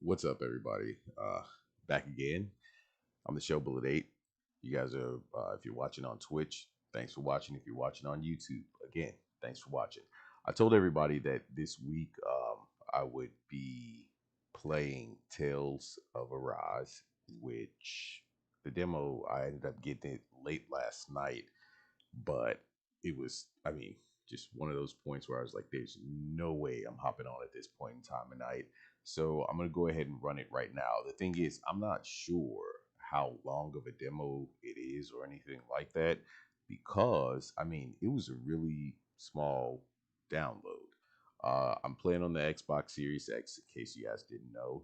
What's up, everybody? Back again. I'm the Show Bullet 8. You guys are, if you're watching on Twitch, thanks for watching. If you're watching on YouTube, again, thanks for watching. I told everybody that this week I would be playing Tales of Arise, which the demo I ended up getting it late last night, but it was, just one of those points where I was like, there's no way I'm hopping on at this point in time of night. So I'm going to go ahead and run it right now. The thing is, I'm not sure how long of a demo it is or anything like that because, it was a really small download. I'm playing on the Xbox Series X, in case you guys didn't know.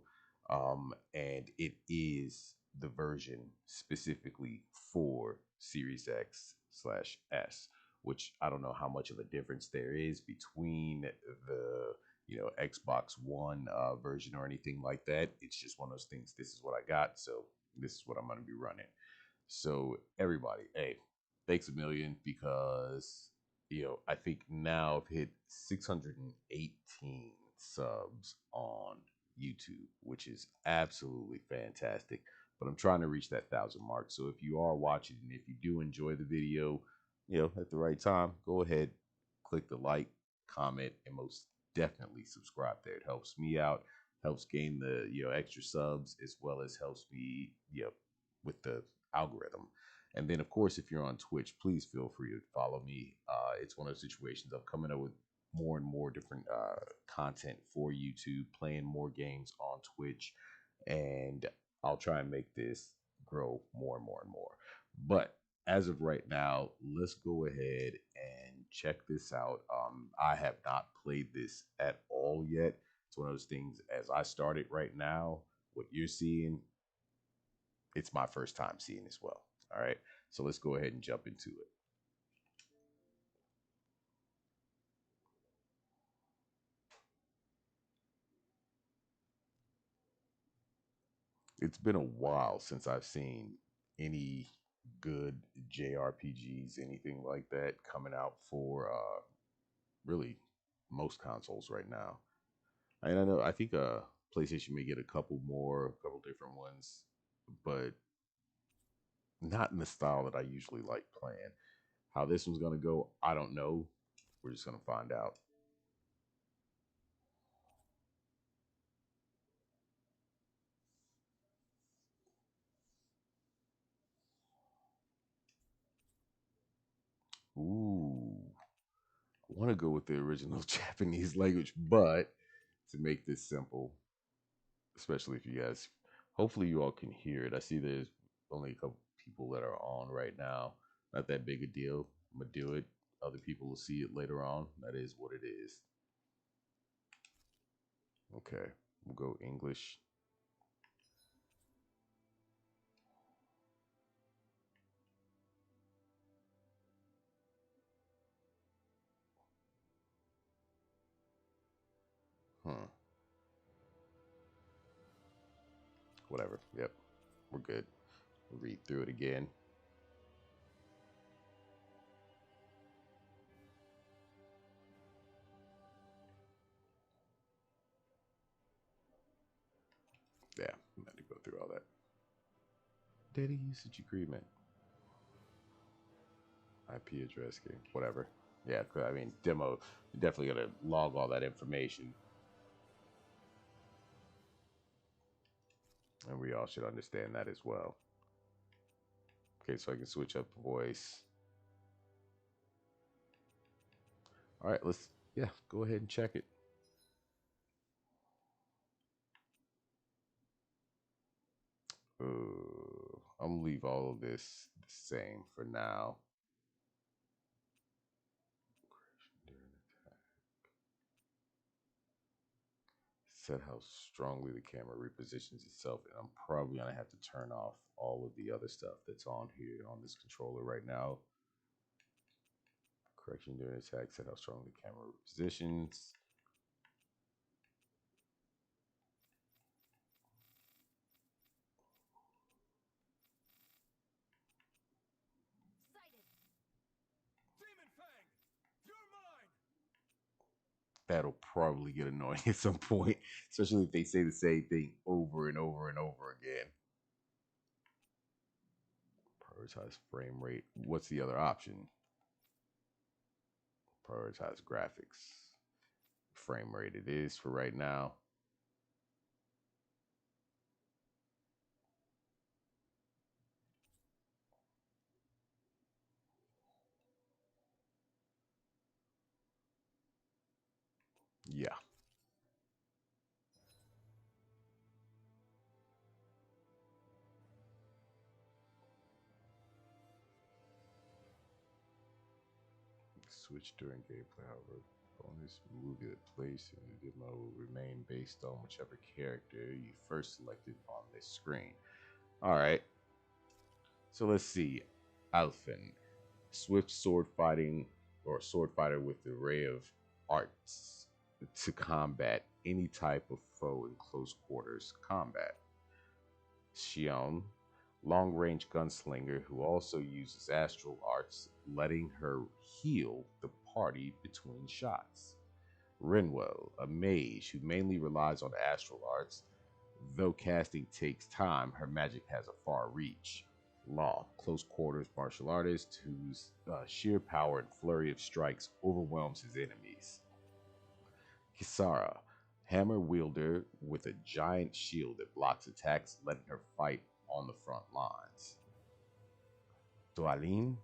And it is the version specifically for Series X/S, which I don't know how much of a difference there is between the Xbox One version or anything like that. It's just one of those things. This is what I got, so this is what I'm going to be running. So everybody, hey, thanks a million because I think now I've hit 618 subs on YouTube, which is absolutely fantastic. But I'm trying to reach that 1,000 mark. So if you are watching and if you do enjoy the video, at the right time, go ahead, click the like, comment, and most definitely subscribe there. It helps me out, helps gain the extra subs, as well as helps me with the algorithm. And then, of course, if you're on Twitch, please feel free to follow me. It's one of those situations I'm coming up with more and more different content for YouTube, playing more games on Twitch, and I'll try and make this grow more and more and more. But as of right now, let's go ahead and check this out. I have not played this at all yet. It's one of those things as I started right now, what you're seeing, it's my first time seeing as well. All right. So let's go ahead and jump into it. It's been a while since I've seen any good JRPGs, anything like that coming out for really most consoles right now. And I know I think PlayStation may get a couple different ones, but not in the style that I usually like playing. How this one's gonna go, I don't know. We're just gonna find out. Ooh, I want to go with the original Japanese language, but to make this simple, especially if you guys, hopefully you all can hear it. I see there's only a couple people that are on right now. Not that big a deal. I'm gonna do it. Other people will see it later on. That is what it is. Okay, we'll go English. Huh. Whatever. Yep. We're good. We'll read through it again. Yeah, I'm going to go through all that. Data usage agreement. IP address game. Whatever. Yeah, demo. You're definitely going to log all that information. And we all should understand that as well. Okay, so I can switch up voice. All right, yeah, go ahead and check it. I'm gonna leave all of this the same for now. Set how strongly the camera repositions itself, and I'm probably gonna have to turn off all of the other stuff that's on here on this controller right now. Correction during attack, set how strongly the camera repositions. That'll probably get annoying at some point, especially if they say the same thing over and over and over again. Prioritize frame rate. What's the other option? Prioritize graphics. Frame rate it is for right now. Yeah. Switch during gameplay, however. Bonus movie that plays in the demo will remain based on whichever character you first selected on this screen. All right. So let's see. Alphen, swift sword fighting or sword fighter with an array of arts to combat any type of foe in close quarters combat. Xion, long range gunslinger who also uses astral arts, letting her heal the party between shots. Renwell, a mage who mainly relies on astral arts. Though casting takes time, her magic has a far reach. Law, close quarters martial artist whose sheer power and flurry of strikes overwhelms his enemies. Kisara, hammer wielder with a giant shield that blocks attacks, letting her fight on the front lines. Dualin,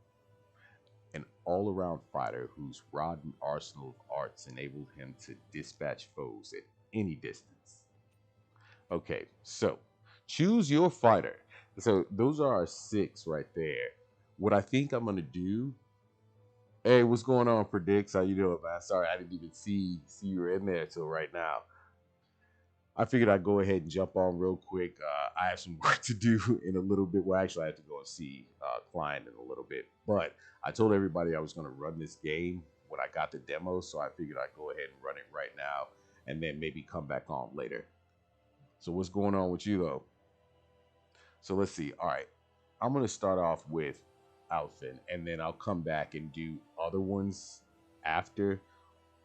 an all around fighter whose rod and arsenal of arts enable him to dispatch foes at any distance. Okay, so choose your fighter. So those are our six right there. What I think I'm gonna do. Hey, what's going on, Predicts? How you doing, man? Sorry, I didn't even see you were in there till right now. I figured I'd go ahead and jump on real quick. I have some work to do in a little bit. Well, actually, I have to go and see a client in a little bit. But I told everybody I was going to run this game when I got the demo, so I figured I'd go ahead and run it right now, and then maybe come back on later. So what's going on with you though? So let's see. All right, I'm going to start off with Outfit, and then I'll come back and do other ones after.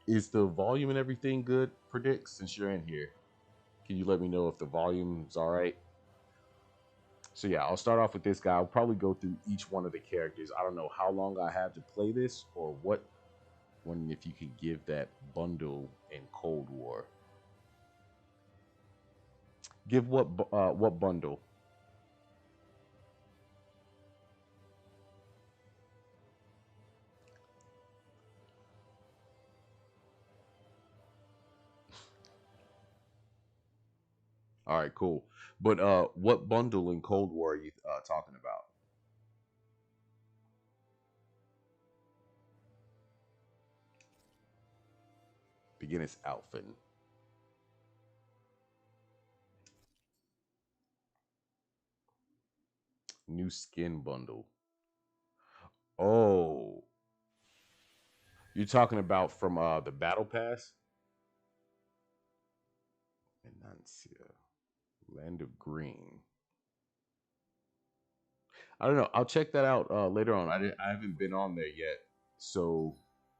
Is the volume and everything good, Predict? Since you're in here, can you let me know if the volume's all right? So yeah, I'll start off with this guy. I'll probably go through each one of the characters. I don't know how long I have to play this or what. Wondering if you could give that bundle in Cold War. Give what bundle? All right, cool. But what bundle in Cold War are you talking about? Beginner's outfit, new skin bundle. Oh, you're talking about from the battle pass? Enuncia, Land of Green. I don't know. I'll check that out later on. I haven't been on there yet, so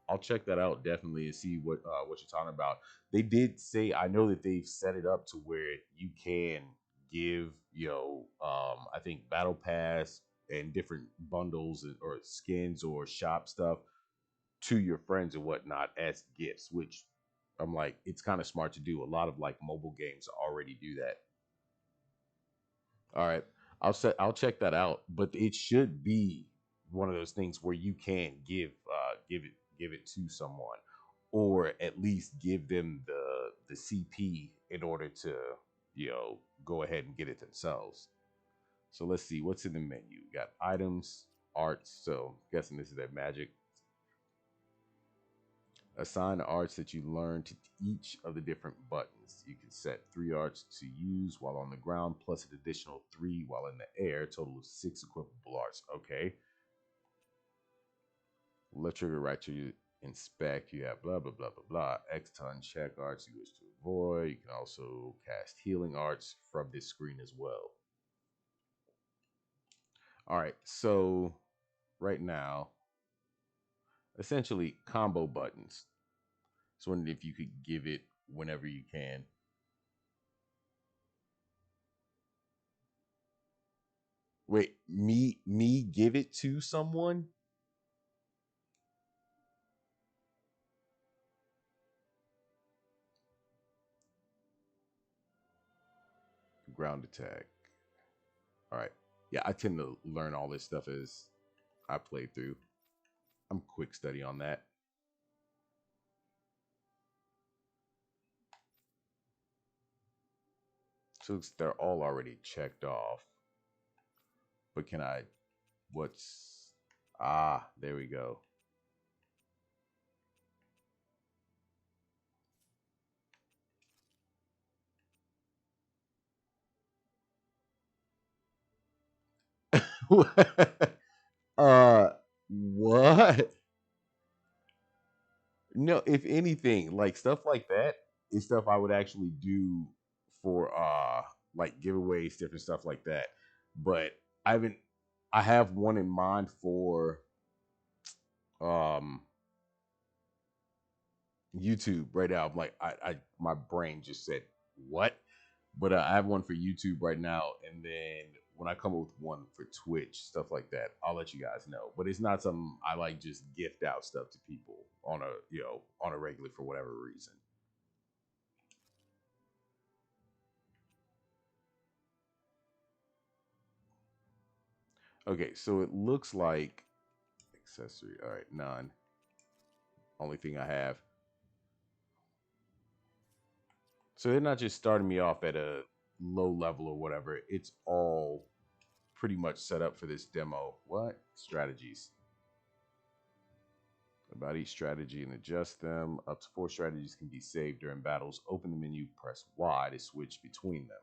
I'll check that out definitely and see what you're talking about. They did say I know that they've set it up to where you can give I think battle pass and different bundles or skins or shop stuff to your friends and whatnot as gifts, which I'm like it's kind of smart to do. A lot of like mobile games already do that. All right. I'll check that out, but it should be one of those things where you can give it to someone or at least give them the CP in order to, go ahead and get it themselves. So let's see what's in the menu. We got items, arts, so I'm guessing this is that magic. Assign arts that you learn to each of the different buttons. You can set 3 arts to use while on the ground, plus an additional 3 while in the air, total of 6 equipable arts. Okay. Left trigger, right trigger, inspect. You have blah, blah, blah, blah, blah. X ton check arts you wish to avoid. You can also cast healing arts from this screen as well. All right. So right now, essentially combo buttons. So wondering if you could give it whenever you can. Wait, me give it to someone? Ground attack. All right. Yeah, I tend to learn all this stuff as I play through. I'm quick study on that. So they're all already checked off. But can I? What's? Ah, there we go. uh, what? No, if anything, like stuff like that is stuff I would actually do for like giveaways, different stuff like that. But I haven't I have one in mind for um YouTube right now. I'm like I my brain just said what? But I have one for YouTube right now, and then when I come up with one for Twitch, stuff like that, I'll let you guys know. But it's not something I like just gift out stuff to people on a on a regular for whatever reason. Okay, so it looks like accessory. All right, none. Only thing I have. So they're not just starting me off at a low level or whatever. It's all pretty much set up for this demo. What? Strategies. About each strategy and adjust them. Up to 4 strategies can be saved during battles. Open the menu, press Y to switch between them.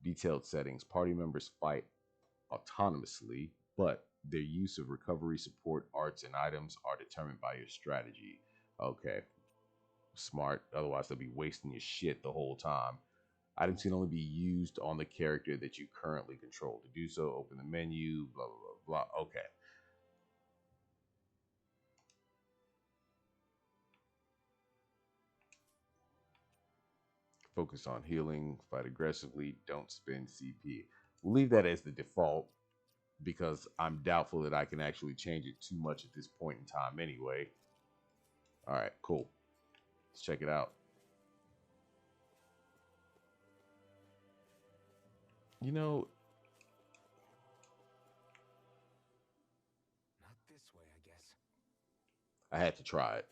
Detailed settings. Party members fight autonomously, but their use of recovery, support, arts, and items are determined by your strategy. Okay, smart. Otherwise, they'll be wasting your shit the whole time. Items can only be used on the character that you currently control. To do so, open the menu, blah, blah, blah, blah. Okay. Focus on healing, fight aggressively, don't spend CP. We'll leave that as the default because I'm doubtful that I can actually change it too much at this point in time anyway. All right, cool. Let's check it out. You know, Not this way, I guess. I had to try it.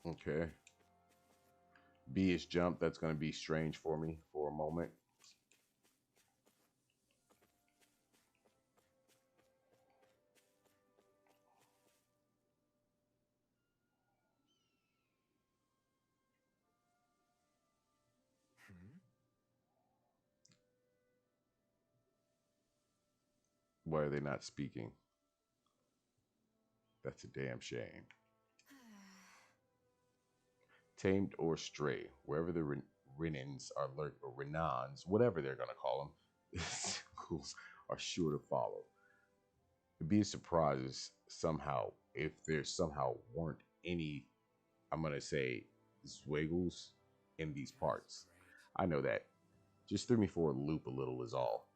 Okay. B is jump. That's going to be strange for me for a moment. Hmm? Why are they not speaking? That's a damn shame. Tamed or stray, wherever the Renins are lurk or Renans, whatever they're going to call them, schools are sure to follow. It'd be a surprise somehow if there somehow weren't any, I'm going to say, Zweigles in these That's parts. great. I know that. Just threw me for a loop a little, is all.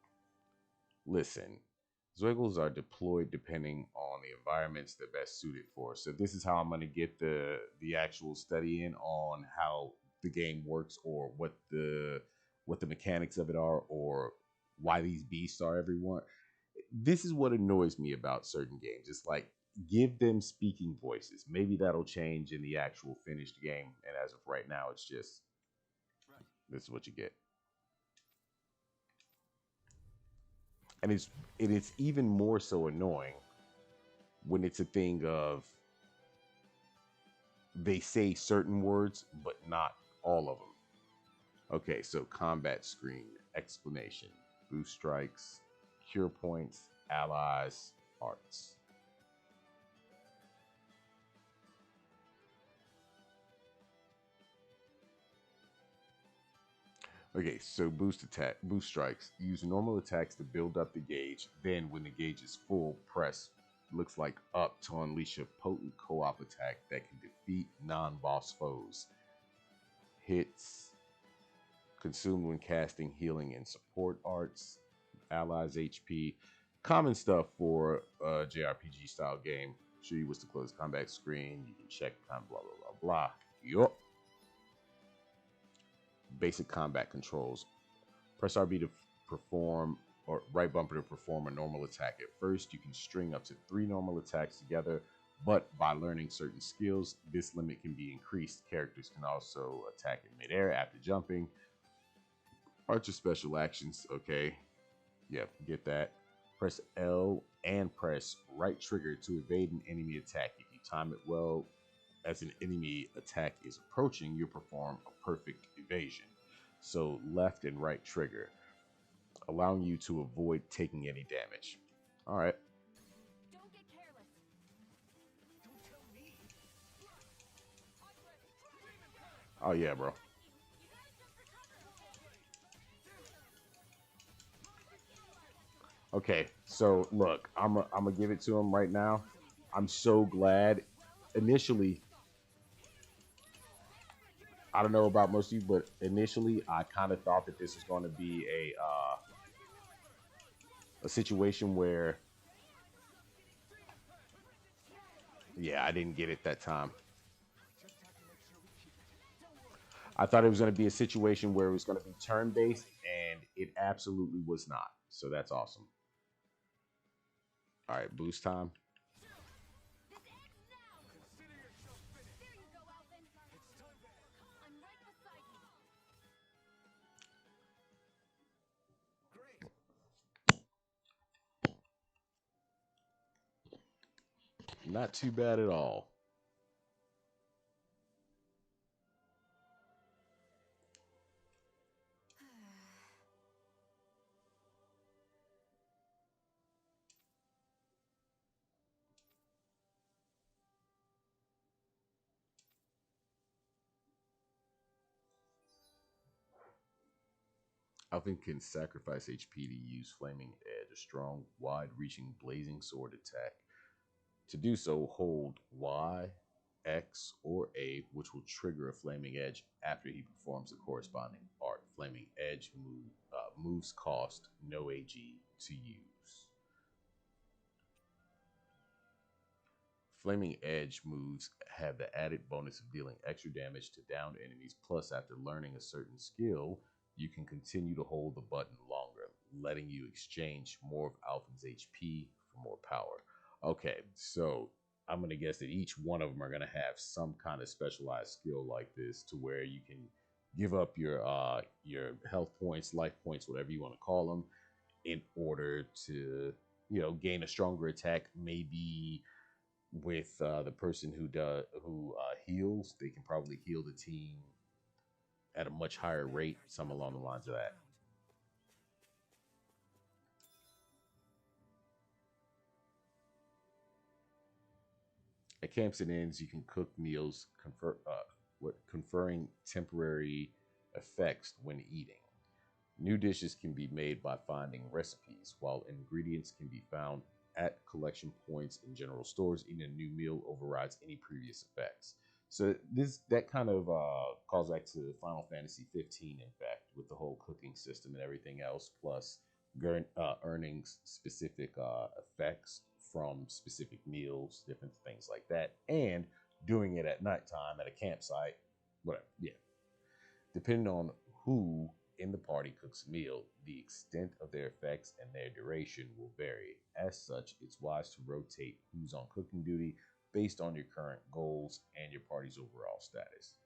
Listen, Zweigles are deployed depending on the environments they're best suited for. So this is how I'm going to get the actual study in on how the game works or what the mechanics of it are or why these beasts are everyone. This is what annoys me about certain games. It's like give them speaking voices. Maybe that'll change in the actual finished game. And as of right now, it's just Right. this is what you get. And it's even more so annoying when it's a thing of they say certain words but not all of them. Okay, so combat screen, explanation, boost strikes, cure points, allies, arts. Okay, so boost strikes. Use normal attacks to build up the gauge. Then, when the gauge is full, press looks like up to unleash a potent co-op attack that can defeat non-boss foes. Hits consumed when casting healing and support arts. Allies HP. Common stuff for a JRPG style game. Show you what's the close combat screen. You can check time. Blah blah blah blah. Yup. Basic combat controls. Press RB to perform, or right bumper to perform a normal attack. At first, you can string up to 3 normal attacks together, but by learning certain skills, this limit can be increased. Characters can also attack in midair after jumping. Archer special actions, okay. Yep, get that. Press L and press right trigger to evade an enemy attack. If you time it well, as an enemy attack is approaching, you perform a perfect evasion. So left and right trigger, allowing you to avoid taking any damage. All right. Don't get careless. Don't tell me. Oh yeah, bro. Okay, so look, I'm gonna give it to him right now. I'm so glad. Initially, I don't know about most of you, but initially I kind of thought that this was going to be a situation where, yeah, I didn't get it that time. I thought it was going to be a situation where it was going to be turn based, and it absolutely was not. So that's awesome. All right, boost time. This ends now. Consider yourself finished. There you go, Alvin. It's time to end. I'm right beside you. Great. Not too bad at all. Alvin can sacrifice HP to use Flaming Edge, a strong, wide-reaching blazing sword attack. To do so, hold Y, X, or A, which will trigger a Flaming Edge after he performs the corresponding art. Flaming Edge moves cost no AG to use. Flaming Edge moves have the added bonus of dealing extra damage to downed enemies, plus after learning a certain skill, you can continue to hold the button longer, letting you exchange more of Alphen's HP for more power. Okay, so I'm going to guess that each one of them are going to have some kind of specialized skill like this to where you can give up your health points, life points, whatever you want to call them, in order to, gain a stronger attack. Maybe with the person who heals, they can probably heal the team at a much higher rate, some along the lines of that. At camps and inns, you can cook meals, conferring temporary effects when eating. New dishes can be made by finding recipes, while ingredients can be found at collection points in general stores. Eating a new meal overrides any previous effects. So that kind of calls back to Final Fantasy 15, in fact, with the whole cooking system and everything else, plus earning specific effects from specific meals, different things like that, and doing it at nighttime at a campsite, whatever. Yeah, depending on who in the party cooks a meal, the extent of their effects and their duration will vary. As such, it's wise to rotate who's on cooking duty based on your current goals and your party's overall status.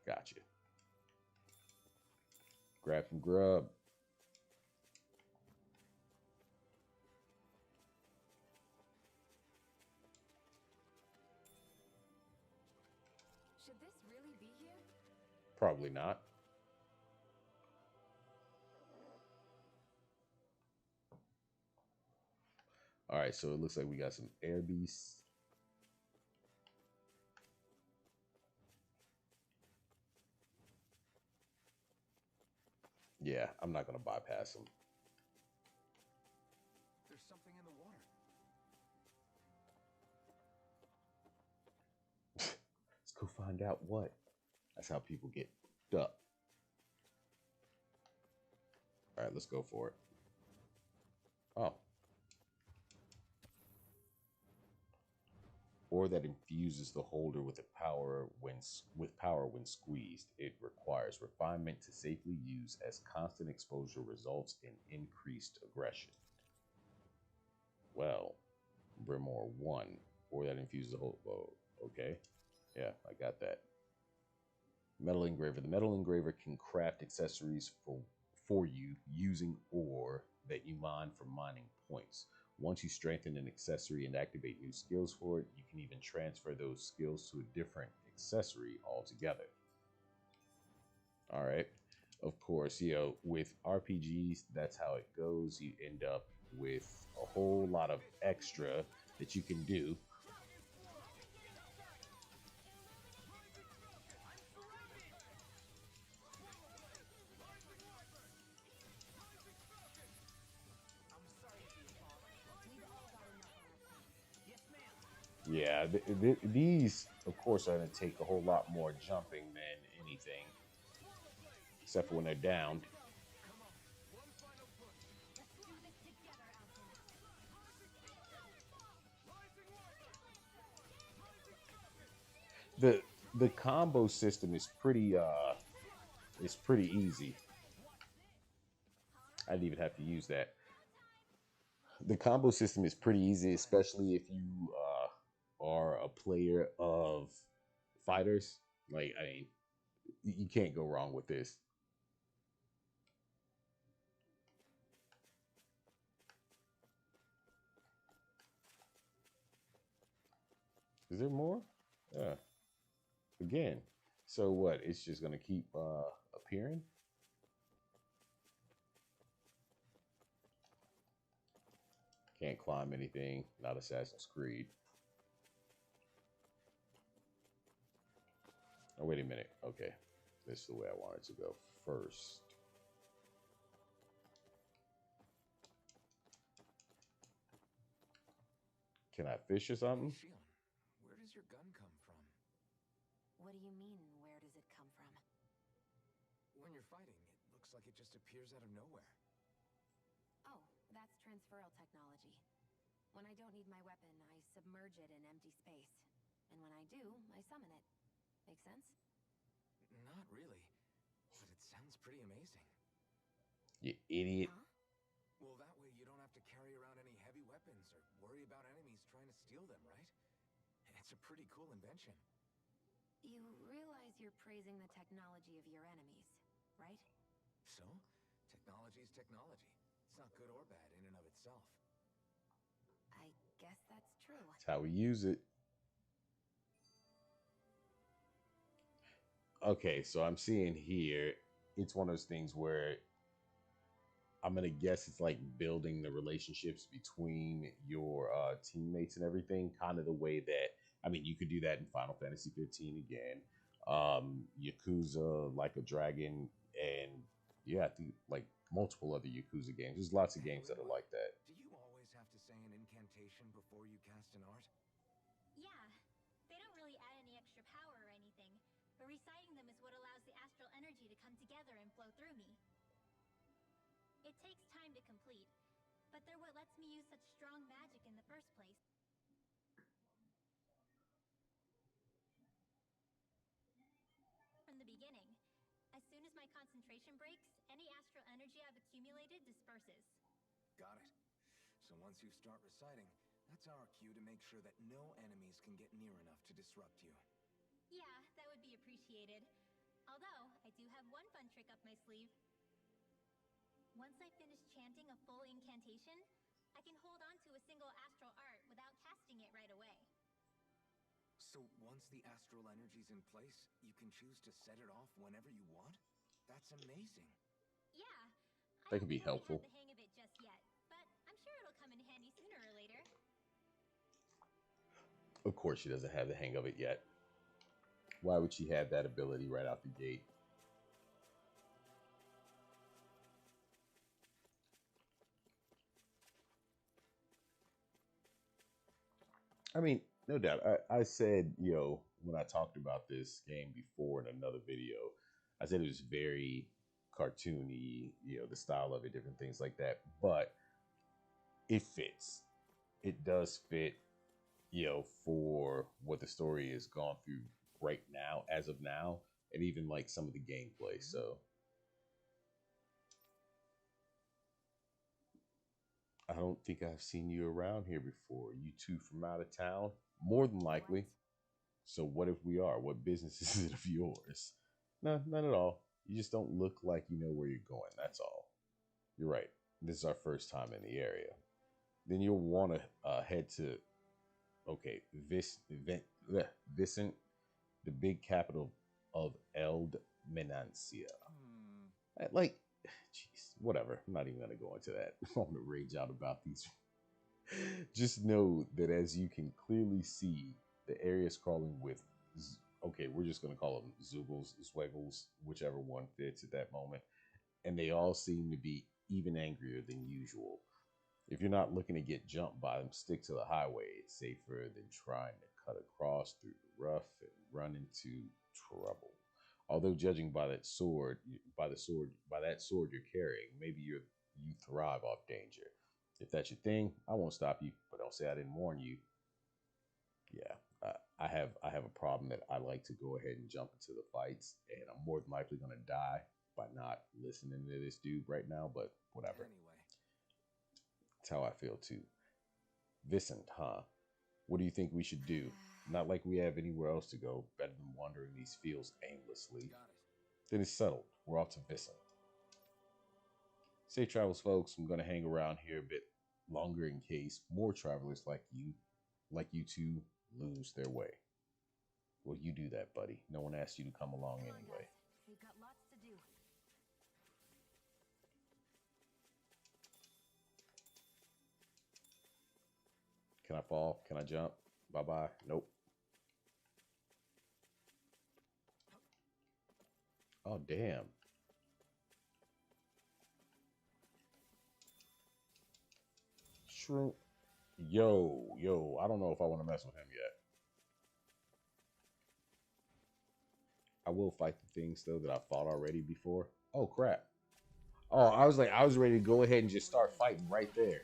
Gotcha. Grab some grub. Should this really be here? Probably not. All right, so it looks like we got some air beasts. Yeah, I'm not gonna bypass him. There's something in the water. Let's go find out what. That's how people get up. All right, let's go for it. Oh, or that infuses the holder with power when squeezed. It requires refinement to safely use, as constant exposure results in increased aggression. Well, Brimore 1, or that infuses the whole. Oh, okay, yeah, I got that. Metal engraver. The metal engraver can craft accessories for you using ore that you mine from mining points. Once you strengthen an accessory and activate new skills for it, you can even transfer those skills to a different accessory altogether. All right. Of course, with RPGs, that's how it goes. You end up with a whole lot of extra that you can do. Yeah, these, of course, are going to take a whole lot more jumping than anything, except for when they're downed. The combo system is pretty easy. I didn't even have to use that. The combo system is pretty easy, especially if you are a player of fighters. Like, I mean, you can't go wrong with this. Is there more? Yeah. Again. So what? It's just gonna keep appearing. Can't climb anything. Not Assassin's Creed. Oh, wait a minute. Okay. This is the way I want it to go first. Can I fish or something? Hey, Shion, where does your gun come from? What do you mean, where does it come from? When you're fighting, it looks like it just appears out of nowhere. Oh, that's transferal technology. When I don't need my weapon, I submerge it in empty space. And when I do, I summon it. Make sense? Not really, but it sounds pretty amazing. You idiot. Huh? Well, that way you don't have to carry around any heavy weapons or worry about enemies trying to steal them, right? It's a pretty cool invention. You realize you're praising the technology of your enemies, right? So, technology is technology. It's not good or bad in and of itself. I guess that's true. That's how we use it. Okay, so I'm seeing here, it's one of those things where I'm gonna guess it's like building the relationships between your teammates and everything, kind of the way that, I mean, you could do that in Final Fantasy 15 again, Yakuza, Like a Dragon, and yeah, I think like multiple other Yakuza games. There's lots of games that are like that. Do you always have to say an incantation before you cast an art? Yeah, they don't really add any extra power or anything, but reciting them is what allows the astral energy to come together and flow through me. It takes time to complete, but they're what lets me use such strong magic in the first place. From the beginning. As soon as my concentration breaks, any astral energy I've accumulated disperses. Got it. So once you start reciting, that's our cue to make sure that no enemies can get near enough to disrupt you. Yeah, that would be appreciated. Although, I do have one fun trick up my sleeve. Once I finish chanting a full incantation, I can hold on to a single astral art without casting it right away. So once the astral energy's in place, you can choose to set it off whenever you want? That's amazing. Yeah, I That don't could be quite helpful. have the hang of it just yet, but I'm sure it'll come in handy sooner or later. Of course, she doesn't have the hang of it yet. Why would she have that ability right out the gate? I mean, no doubt. I said, when I talked about this game before in another video, I said it was very cartoony, the style of it, different things like that. But it fits. It does fit, for what the story has gone through right now, as of now, and even like some of the gameplay. So I don't think I've seen you around here before. You two from out of town? More than likely. So what if we are? What business is it of yours? No, not at all. You just don't look like you know where you're going. That's all. You're right. This is our first time in the area. Then you'll want to head to, okay, Vicent, the big capital of Eld Menancia. Like, jeez, whatever. I'm not even going to go into that. I'm going to rage out about these. Just know that as you can clearly see, the area is crawling with, okay, we're just going to call them Zoogles, Zweggles, whichever one fits at that moment. And they all seem to be even angrier than usual. If you're not looking to get jumped by them, stick to the highway. It's safer than trying to cut across through the rough and run into trouble. Although judging by that sword you're carrying, maybe you thrive off danger. If that's your thing, I won't stop you, but don't say I didn't warn you. Yeah, I have a problem that I like to go ahead and jump into the fights, and I'm more than likely going to die by not listening to this dude right now, but whatever. Anyway. That's how I feel too. Vicent, huh? What do you think we should do? Not like we have anywhere else to go, better than wandering these fields aimlessly. Got it. Then it's settled. We're off to Vicent. Safe travels, folks. I'm going to hang around here a bit longer in case more travelers like you two, lose their way. Well, you do that, buddy. No one asked you to come along anyway. We've got lots to do. Can I fall? Can I jump? Bye-bye. Nope. Oh, damn. Shroom. Yo, I don't know if I want to mess with him yet. I will fight the things, though, that I fought already before. Oh, crap. Oh, I was ready to go ahead and just start fighting right there.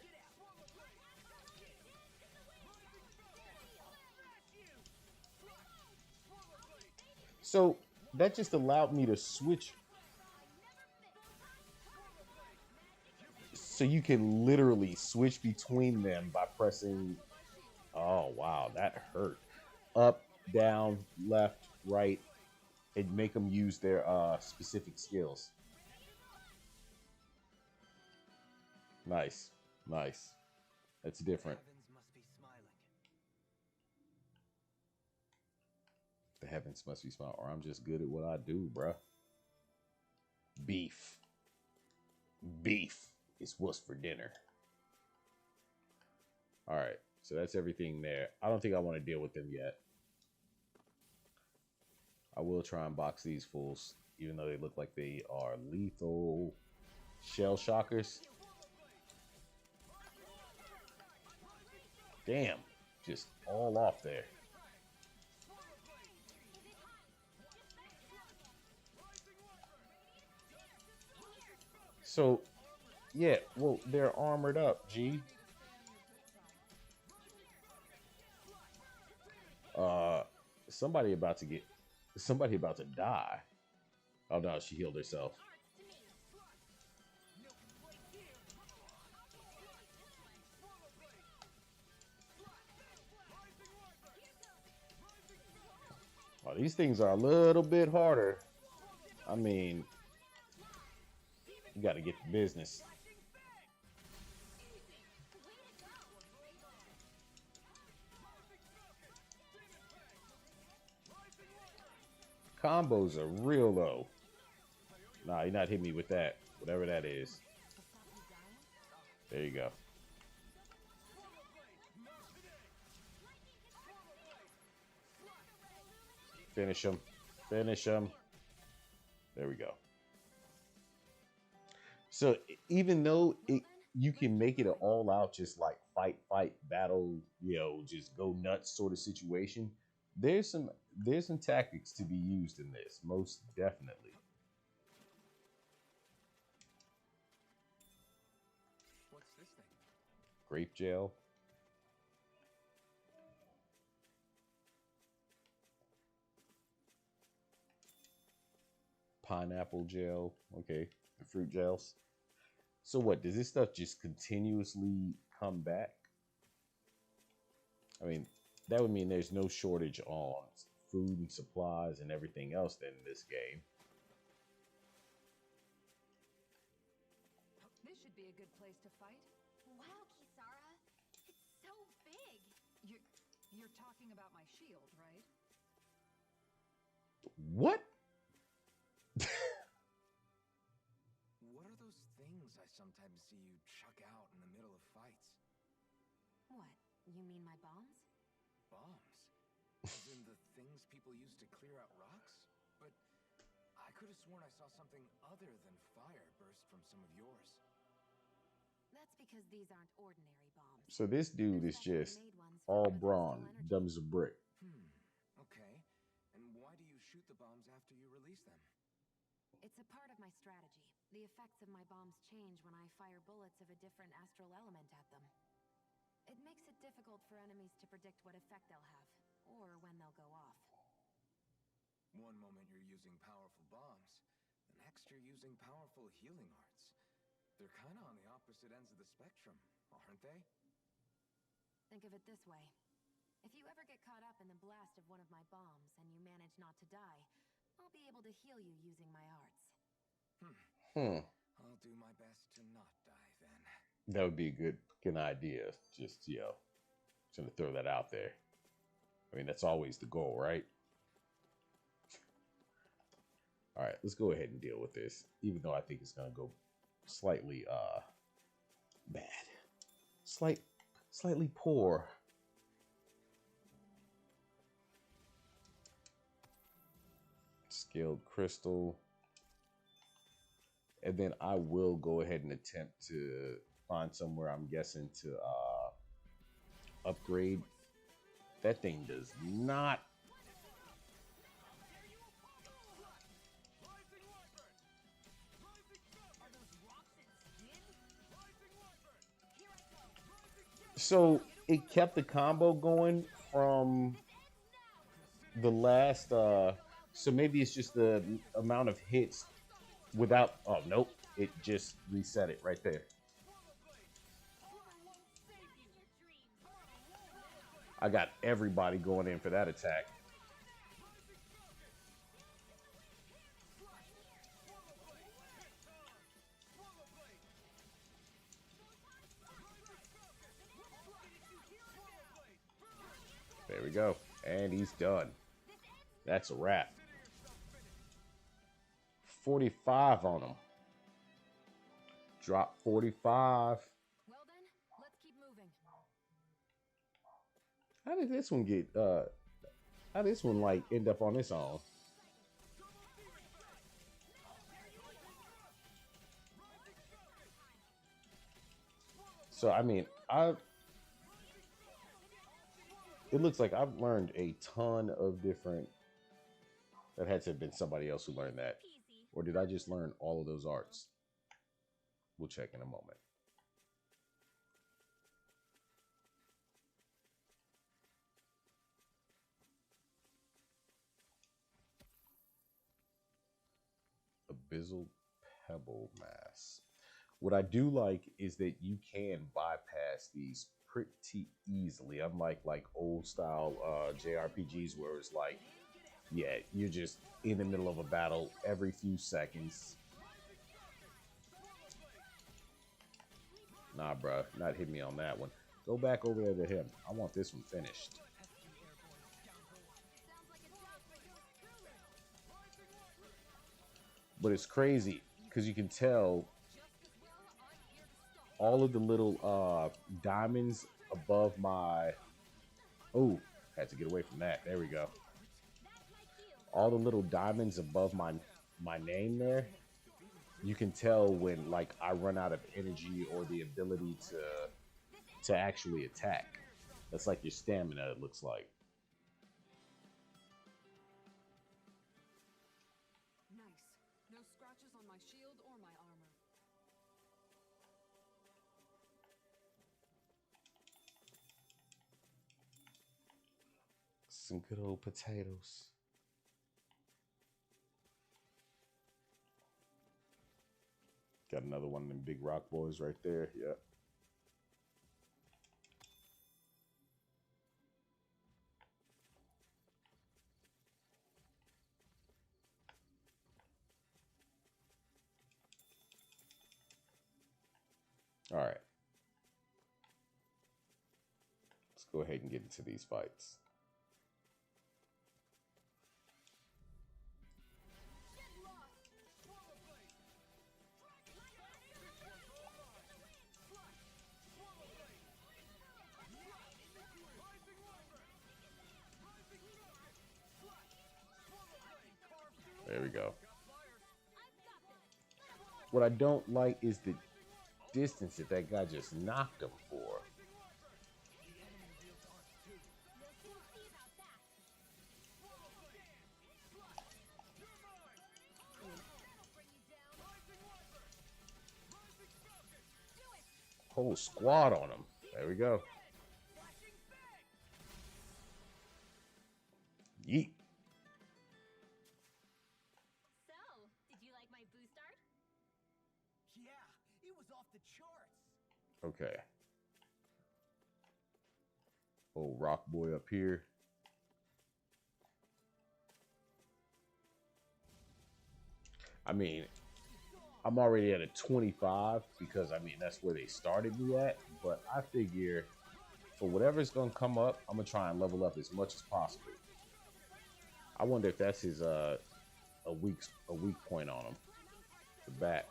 So that just allowed me to switch. So you can literally switch between them by pressing. Oh, wow, that hurt. Up, down, left, right, and make them use their specific skills. Nice. That's different. The heavens must be smiling, or I'm just good at what I do, bruh. Beef is what's for dinner. All right, so that's everything there. I don't think I want to deal with them yet. I will try and box these fools, even though they look like they are lethal shell shockers. Damn, just all off there. So, yeah, well, they're armored up, G. Somebody about to die. Oh no, she healed herself. Oh, these things are a little bit harder. I mean, you got to get the business. Combos are real low. Nah, you're not hitting me with that. Whatever that is. There you go. Finish him. Finish him. There we go. So even though you can make it an all-out just like fight, battle, just go nuts sort of situation. There's some tactics to be used in this, most definitely. What's this thing? Grape gel. Pineapple gel. Okay, the fruit gels. So what, does this stuff just continuously come back? I mean, that would mean there's no shortage on food and supplies and everything else in this game. This should be a good place to fight. Wow, Kisara. It's so big. You're talking about my shield, right? What? What are those things I sometimes see you chuck out in the middle of fights? What? You mean my bombs? Bombs? As in the things people use to clear out rocks? But I could have sworn I saw something other than fire burst from some of yours. That's because these aren't ordinary bombs. So this dude is They're just specially made ones all filled with brawn, astral energy. dumb as a brick. Okay. And why do you shoot the bombs after you release them? It's a part of my strategy. The effects of my bombs change when I fire bullets of a different astral element at them. It makes it difficult for enemies to predict what effect they'll have, or when they'll go off. One moment you're using powerful bombs, the next you're using powerful healing arts. They're kind of on the opposite ends of the spectrum, aren't they? Think of it this way. If you ever get caught up in the blast of one of my bombs and you manage not to die, I'll be able to heal you using my arts. I'll do my best to not die then. That would be a good idea. Just, trying to throw that out there. I mean, that's always the goal, right? All right, let's go ahead and deal with this, even though I think it's going to go slightly bad. Slightly poor. Scaled crystal. And then I will go ahead and attempt to find somewhere, I'm guessing, to upgrade. That thing does not. So it kept the combo going from the last. So maybe it's just the amount of hits without. Oh, nope. It just reset it right there. I got everybody going in for that attack. There we go. And he's done. That's a wrap. 45 on him. Drop 45. Well then, let's keep moving. How did this one get how did this one like end up on its own? So I mean, it looks like I've learned a ton of different. That had to have been somebody else who learned that. Or did I just learn all of those arts? We'll check in a moment. Abyssal Pebble Mass. What I do like is that you can bypass these pretty easily, unlike like old style JRPGs where it's like, yeah, you're just in the middle of a battle every few seconds. Nah, bruh, not hit me on that one. Go back over there to him. I want this one finished. But it's crazy because you can tell all of the little diamonds above my. Oh, had to get away from that. There we go. All the little diamonds above my name there. You can tell when like I run out of energy or the ability to to actually attack. That's like your stamina, it looks like. Nice. No scratches on my shield or my armor. Some good old potatoes. Got another one of them big rock boys right there. Yep. All right. Let's go ahead and get into these fights. There we go. What I don't like is the distance that that guy just knocked him for. Whole squad on him. There we go. Yeet. So, did you like my boost art? Yeah, it was off the charts. Okay. Old rock boy up here. I mean, I'm already at a 25 because, I mean, that's where they started me at. But I figure for whatever's going to come up, I'm going to try and level up as much as possible. I wonder if that's his a weak point on him. The back.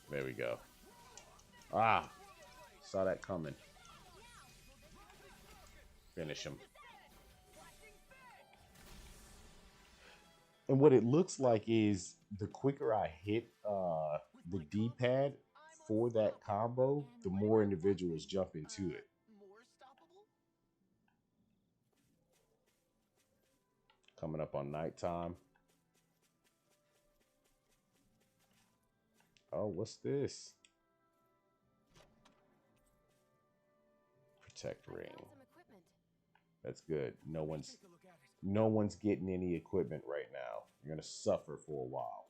There we go. Ah, saw that coming. Finish him. And what it looks like is the quicker I hit the D-pad for that combo, the more individuals jump into it. More stoppable? Coming up on nighttime. Oh, what's this? Protect ring. That's good. No one's getting any equipment right now. You're gonna suffer for a while.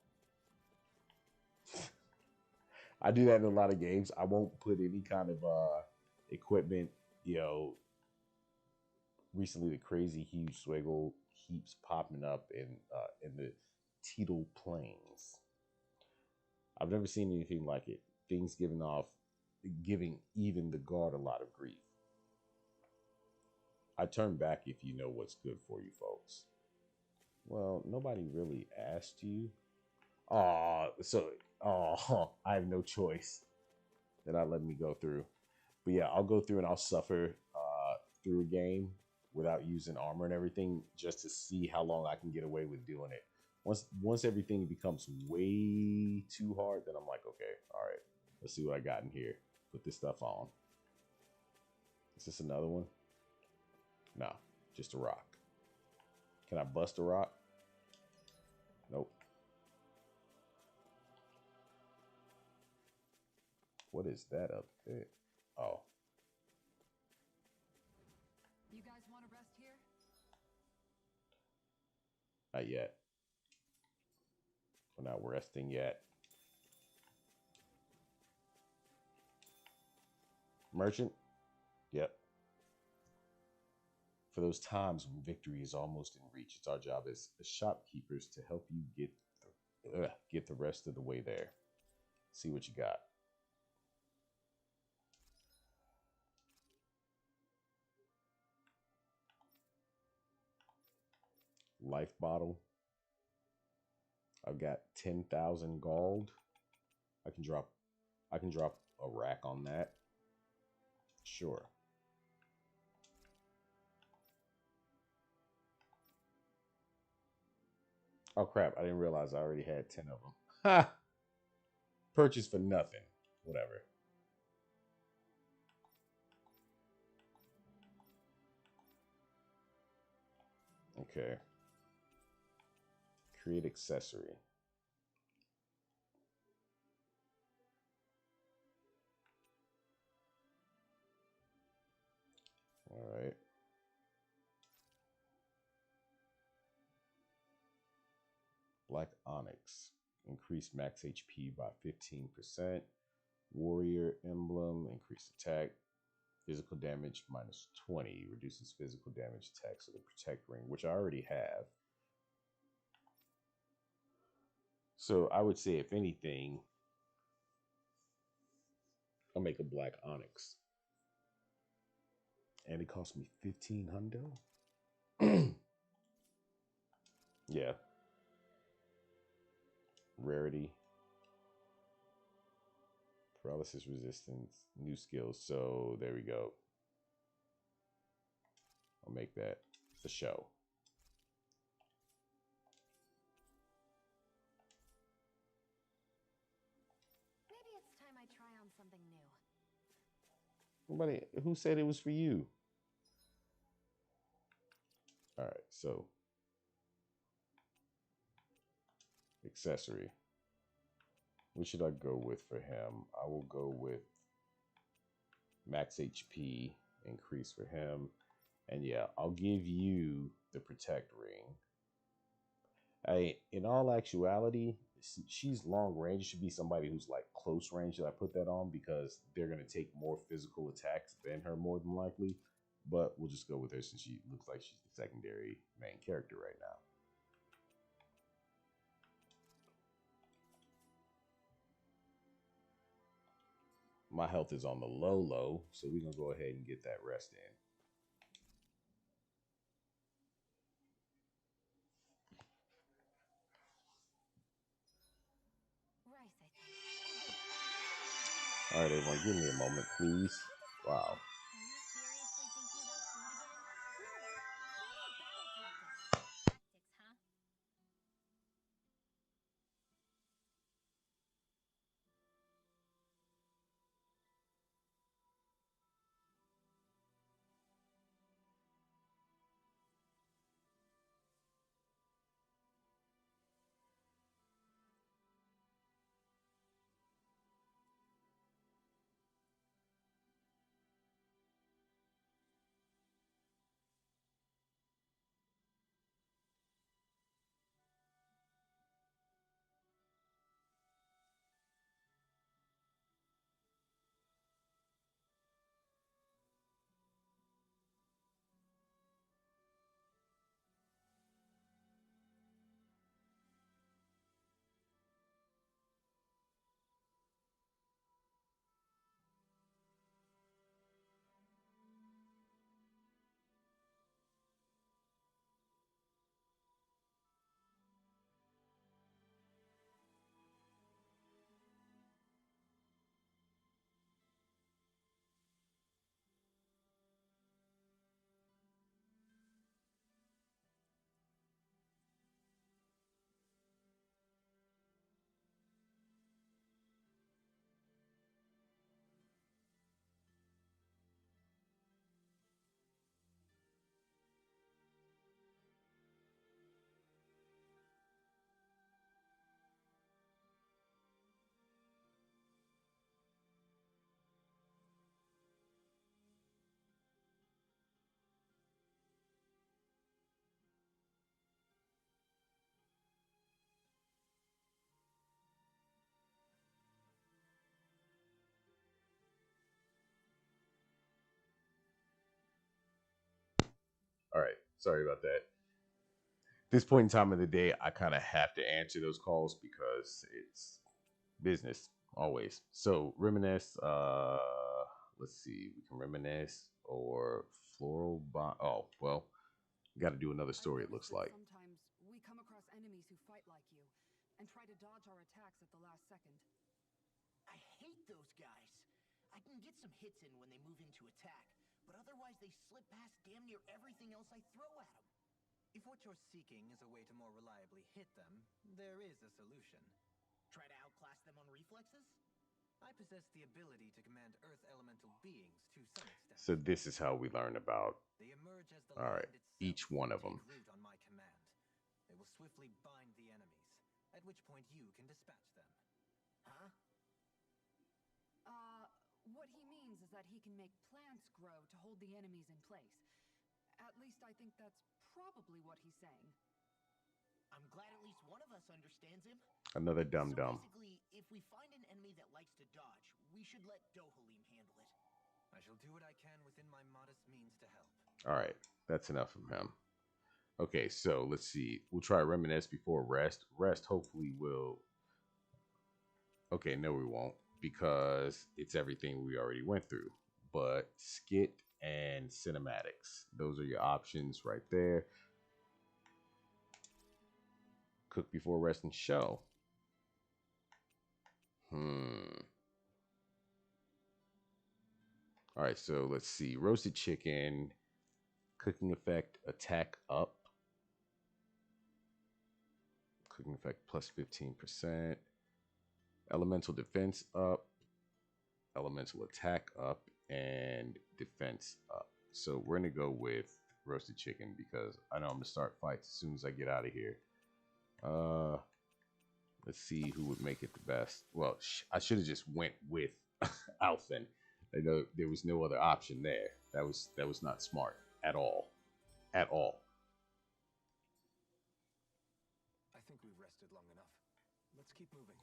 I do that in a lot of games. I won't put any kind of equipment, you know. Recently the crazy huge swiggle keeps popping up in the Tidal Plains. I've never seen anything like it. Things giving even the guard a lot of grief. I turn back if you know what's good for you, folks. Well, nobody really asked you. I have no choice. They're not letting me go through. But yeah, I'll go through and I'll suffer through a game without using armor and everything just to see how long I can get away with doing it. Once everything becomes way too hard, then I'm like, okay, all right, let's see what I got in here. Put this stuff on. Is this another one? No, just a rock. Can I bust a rock? Nope. What is that up there? Oh. You guys want to rest here? Not yet. We're not resting yet. Merchant? Yep. For those times when victory is almost in reach, it's our job as shopkeepers to help you get the rest of the way there. See what you got. Life bottle. I've got 10,000 gold. I can drop a rack on that. Sure. Oh crap! I didn't realize I already had 10 of them. Ha! Purchase for nothing. Whatever. Okay. Create accessory. All right. Black Onyx. Increase max HP by 15%. Warrior emblem. Increase attack. Physical damage minus 20. Reduces physical damage attacks of the protect ring, which I already have. So I would say, if anything, I'll make a Black Onyx. And it cost me 1500. Yeah. Rarity. Paralysis resistance. New skills. So there we go. I'll make that for show. Maybe it's time I try on something new. Nobody who said it was for you. All right, so accessory. What should I go with for him? I will go with max HP increase for him. And yeah, I'll give you the protect ring. In all actuality, she's long range. It should be somebody who's like close range that I put that on, because they're going to take more physical attacks than her, more than likely. But we'll just go with her since she looks like she's the secondary main character right now. My health is on the low, so we're going to go ahead and get that rest in. Rice, I think. All right, everyone, give me a moment, please. Wow. Are you seriously thinking about food again? No, planning battle tactics. Tactics, huh? All right, sorry about that. This point in time of the day, I kind of have to answer those calls because it's business always. So reminisce. Let's see. We can reminisce or floral bond. Oh well, got to do another I've story. It noticed looks that like. sometimes we come across enemies who fight like you and try to dodge our attacks at the last second. I hate those guys. I can get some hits in when they move into attack, but otherwise they slip past damn near everything else I throw at them. If what you're seeking is a way to more reliably hit them, there is a solution. Try to outclass them on reflexes? I possess the ability to command Earth elemental beings to some extent. So this is how we learn about, They emerge as the all right, land itself each one of take them. root on my command. They will swiftly bind the enemies, at which point you can dispatch them. Huh? What he means is that he can make plants grow to hold the enemies in place. At least I think that's probably what he's saying. I'm glad at least one of us understands him. Another So dum-dum. basically, if we find an enemy that likes to dodge, we should let Dohalim handle it. I shall do what I can within my modest means to help. All right, that's enough of him. Okay, so let's see. We'll try reminisce before rest. Rest hopefully will. Okay, no, we won't, because it's everything we already went through. But skit and cinematics, those are your options right there. Cook before rest and show. All right, so let's see. Roasted chicken, cooking effect, attack up. Cooking effect plus 15%. Elemental defense up. Elemental attack up. And defense up. So we're going to go with roasted chicken because I know I'm going to start fights as soon as I get out of here. Let's see who would make it the best. Well, I should have just went with Alphen. I know there was no other option there. That was not smart at all. At all. I think we've rested long enough. Let's keep moving.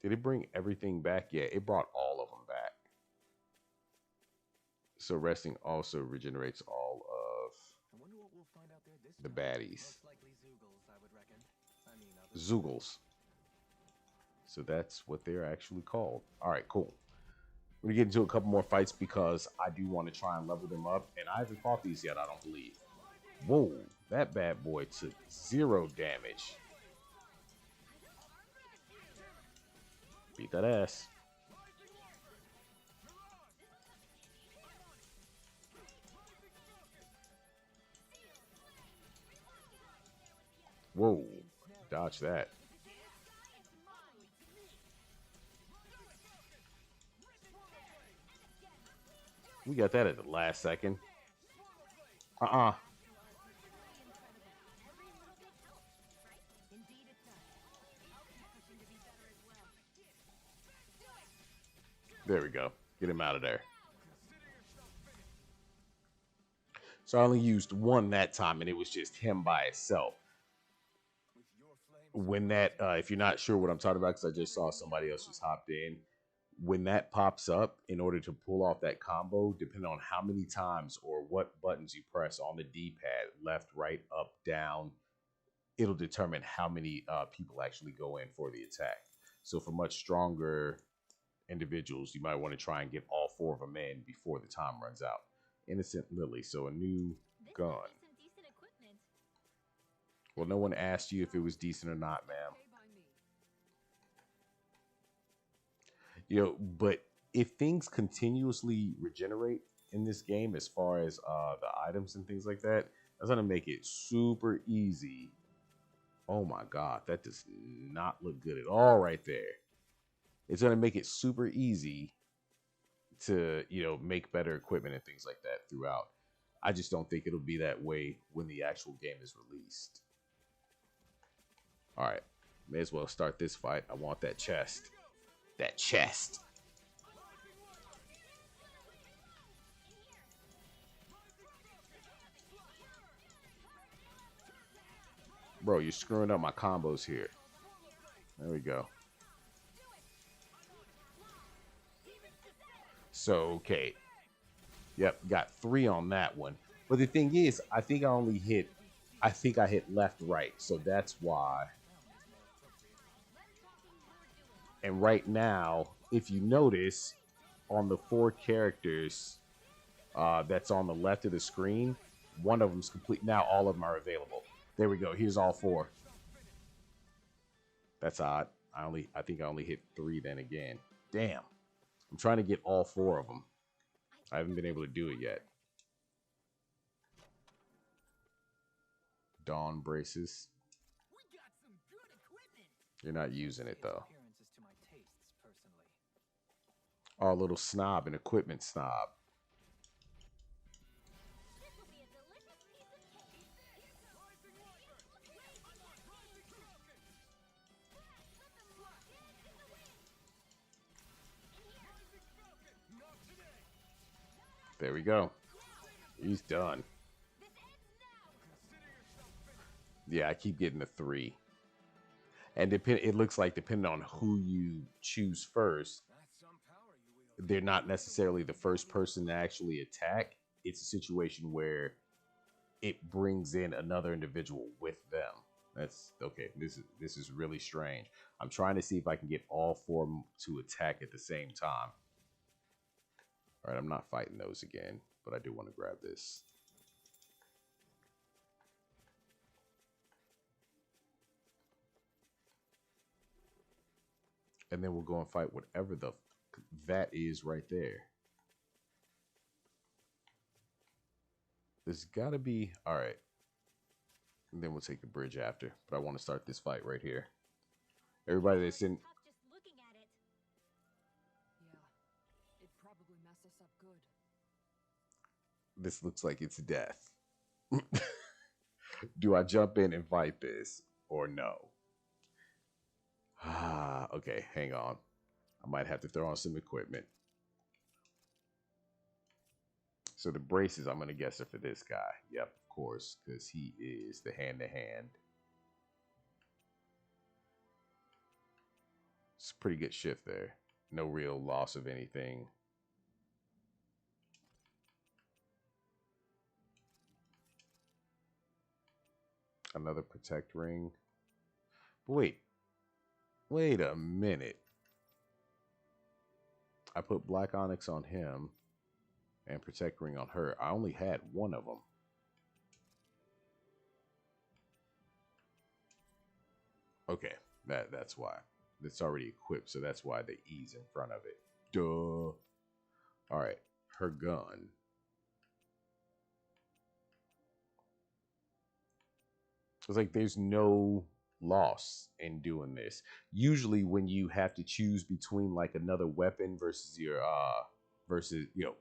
Did it bring everything back? Yeah, it brought all of them back. So resting also regenerates all of I wonder what we'll find out there this the time. baddies. Most likely Zoogles, I would reckon. I mean, Zoogles. So that's what they're actually called. All right, cool. We're going to get into a couple more fights because I do want to try and level them up. And I haven't fought these yet, I don't believe. Whoa, that bad boy took 0 damage. Beat that ass. Whoa, dodge that. We got that at the last second. There we go. Get him out of there. So I only used one that time, and it was just him by itself. When that, if you're not sure what I'm talking about, because I just saw somebody else just hopped in. When that pops up, in order to pull off that combo, depending on how many times or what buttons you press on the D-pad, left, right, up, down, it'll determine how many people actually go in for the attack. So for much stronger individuals, you might want to try and get all 4 of them in before the time runs out. Innocent Lily, so a new gun. Well, no one asked you if it was decent or not, ma'am. You know, but if things continuously regenerate in this game, as far as the items and things like that, that's gonna make it super easy. Oh my God, that does not look good at all right there. It's gonna make it super easy to, you know, make better equipment and things like that throughout. I just don't think it'll be that way when the actual game is released. All right, may as well start this fight. I want that chest. That chest. Bro, you're screwing up my combos here. There we go. So, okay. Yep, got 3 on that one. But the thing is, I think I hit left, right. So that's why. And right now, if you notice, on the 4 characters that's on the left of the screen, one of them's complete. Now all of them are available. There we go. Here's all 4. That's odd. I think I only hit 3 then again. Damn. I'm trying to get all 4 of them. I haven't been able to do it yet. Dawn braces. We got some good equipment. You're not using it though. Appearance is to my tastes, personally. Oh, little snob, an equipment snob. This will be a delicious piece of cake. There we go. He's done. Yeah, I keep getting the 3. And it looks like depending on who you choose first, they're not necessarily the first person to actually attack. It's a situation where it brings in another individual with them. That's okay. This is really strange. I'm trying to see if I can get all 4 to attack at the same time. All right, I'm not fighting those again, but I do want to grab this. And then we'll go and fight whatever that is right there. There's got to be... All right. And then we'll take the bridge after. But I want to start this fight right here. Everybody that's in... Just looking at it. Yeah, it'd probably mess us up good. This looks like it's death. Do I jump in and fight this or no? Okay, hang on. I might have to throw on some equipment. So the braces, I'm going to guess, are for this guy. Yep, of course, because he is the hand-to-hand. It's a pretty good shift there. No real loss of anything. Another protect ring. But wait a minute. I put black onyx on him and protect ring on her. I only had 1 of them. Okay, that's why. It's already equipped, so that's why the E's in front of it. Duh. All right, her gun. It's like there's no loss in doing this. Usually when you have to choose between like another weapon versus your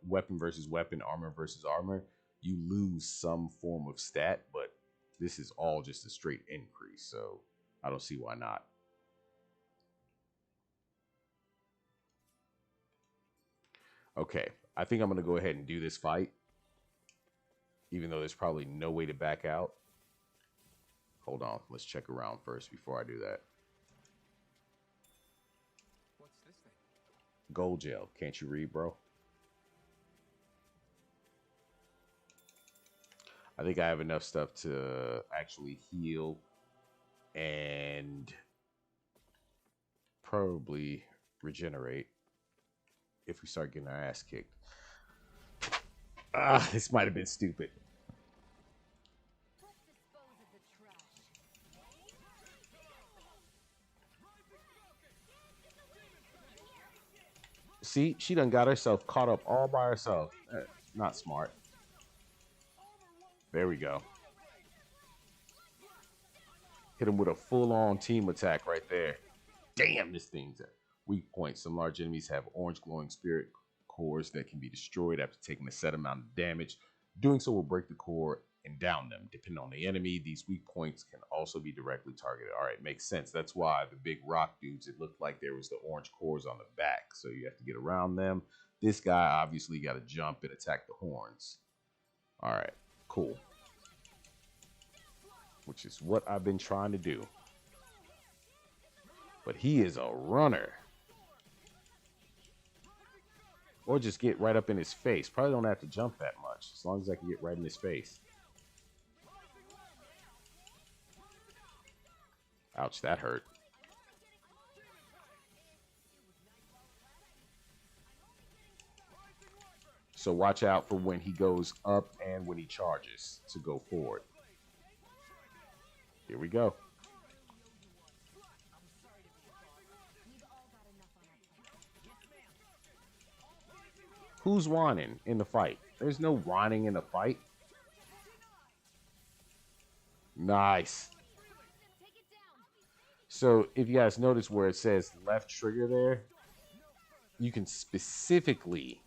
weapon versus weapon, armor versus armor, you lose some form of stat, but this is all just a straight increase, so I don't see why not. Okay, I think I'm going to go ahead and do this fight, even though there's probably no way to back out. Hold on, let's check around first before I do that. What's this thing? Gold gel. Can't you read, bro? I think I have enough stuff to actually heal and probably regenerate if we start getting our ass kicked. This might have been stupid. Let's dispose of the trash. See, she done got herself caught up all by herself. Not smart. There we go. Hit him with a full-on team attack right there. Damn, this thing's a weak point. Some large enemies have orange glowing spirit cores that can be destroyed after taking a set amount of damage. Doing so will break the core and down them. Depending on the enemy, these weak points can also be directly targeted. All right, makes sense. That's why the big rock dudes, it looked like there was the orange cores on the back. So you have to get around them. This guy obviously got to jump and attack the horns. All right, cool. Which is what I've been trying to do. But he is a runner. Or just get right up in his face. Probably don't have to jump that much, as long as I can get right in his face. Ouch, that hurt. So watch out for when he goes up and when he charges to go forward. Here we go. Who's whining in the fight? There's no whining in the fight. Nice. So if you guys notice where it says left trigger there, you can specifically,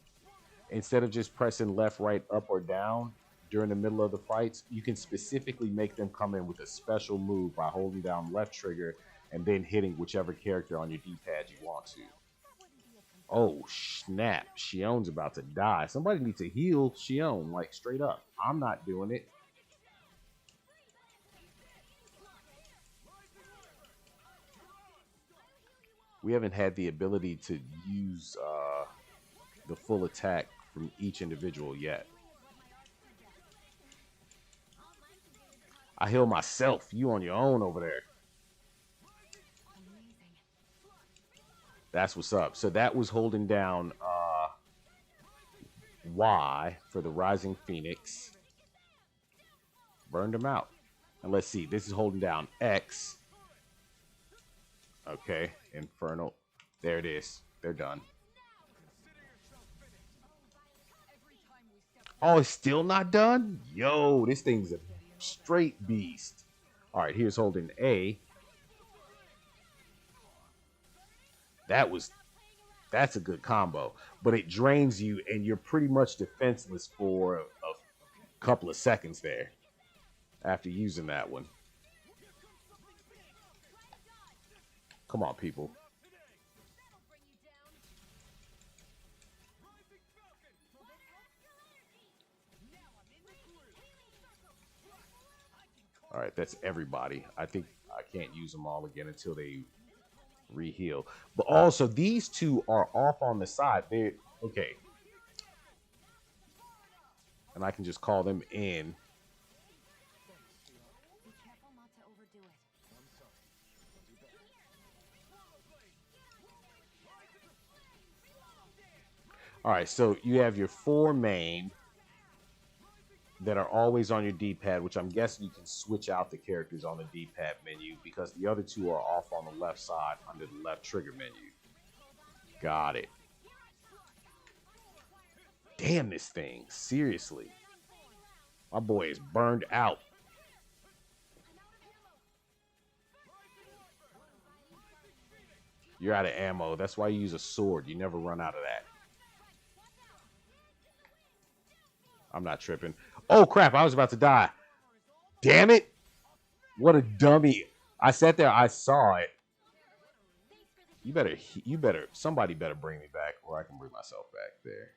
instead of just pressing left, right, up, or down during the middle of the fights, you can specifically make them come in with a special move by holding down left trigger and then hitting whichever character on your D-pad you want to. Oh, snap. Shion's about to die. Somebody needs to heal Shion, like, straight up. I'm not doing it. We haven't had the ability to use the full attack from each individual yet. I heal myself. You on your own over there. That's what's up. So that was holding down Y for the Rising Phoenix. Burned him out. And let's see. This is holding down X. Okay. Infernal. There it is. They're done. Oh, it's still not done? Yo, this thing's a straight beast. All right, here's holding A. That's a good combo. But it drains you, and you're pretty much defenseless for a couple of seconds there after using that one. Come on, people. All right, that's everybody. I think I can't use them all again until they re-heal. But also, these two are off on the side. They're okay. And I can just call them in. All right, so you have your 4 main that are always on your D-pad, which I'm guessing you can switch out the characters on the D-pad menu because the other 2 are off on the left side under the left trigger menu. Got it. Damn this thing. Seriously. My boy is burned out. You're out of ammo. That's why you use a sword. You never run out of that. I'm not tripping. Oh, crap. I was about to die. Damn it. What a dummy. I sat there. I saw it. Somebody better bring me back, or I can bring myself back there.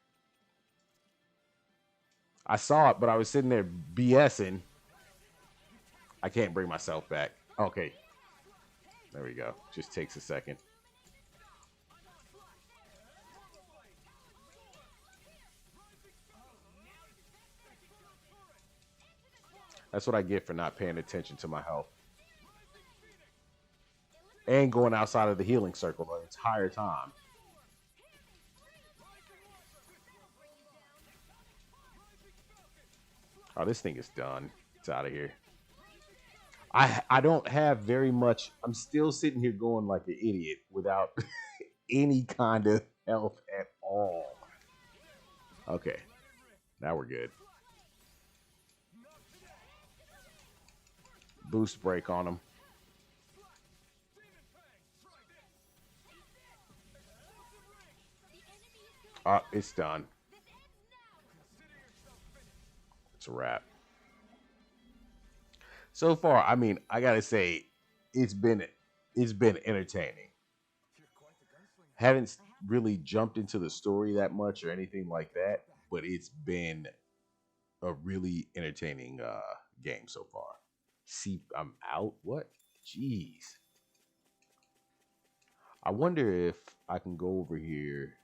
I saw it, but I was sitting there BSing. I can't bring myself back. Okay. There we go. Just takes a second. That's what I get for not paying attention to my health. And going outside of the healing circle the entire time. Oh, this thing is done. It's out of here. I don't have very much. I'm still sitting here going like an idiot without any kind of health at all. Okay. Now we're good. Boost break on him. It's done. It's a wrap. So far, I mean, I gotta say, it's been entertaining. Haven't really jumped into the story that much or anything like that, but it's been a really entertaining game so far. See, I'm out. What? Jeez. I wonder if I can go over here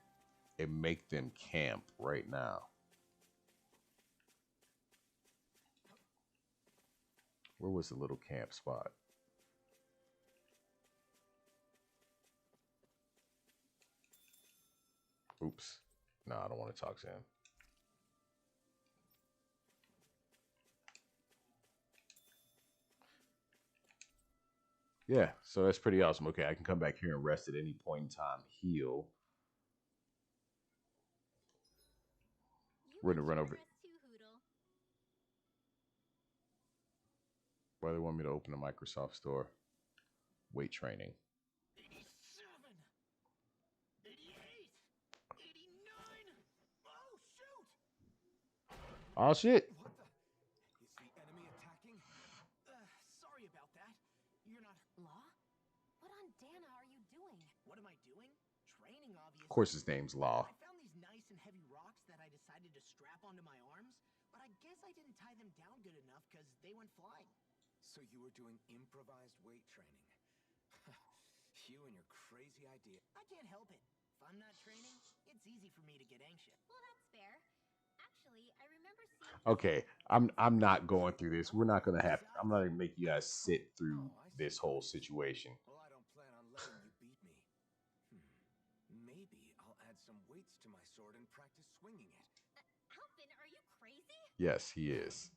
and make them camp right now. Where was the little camp spot? Oops. No, I don't want to talk to him. Yeah, so that's pretty awesome. Okay, I can come back here and rest at any point in time. Heal. We're going to run over. Why do they want me to open a Microsoft store? Weight training. 87, 88, 89. Oh, shoot! Oh shit! What the? Is the enemy attacking? Sorry about that. You're not. Law? What on Dana are you doing? What am I doing? Training, obviously. Of course, his name's Law. I found these nice and heavy rocks that I decided to strap onto my arms, but I guess I didn't tie them down good enough because they went flying. So you were doing improvised weight training. You and your crazy idea. I can't help it. If I'm not training, it's easy for me to get anxious. Well, that's fair. Actually, I remember seeing. Okay, I'm not going through this. We're not gonna have. I'm not gonna make you guys sit through this whole situation. Well, I don't plan on letting you beat me. Maybe I'll add some weights to my sword and practice swinging it. Alvin, are you crazy? Yes, he is.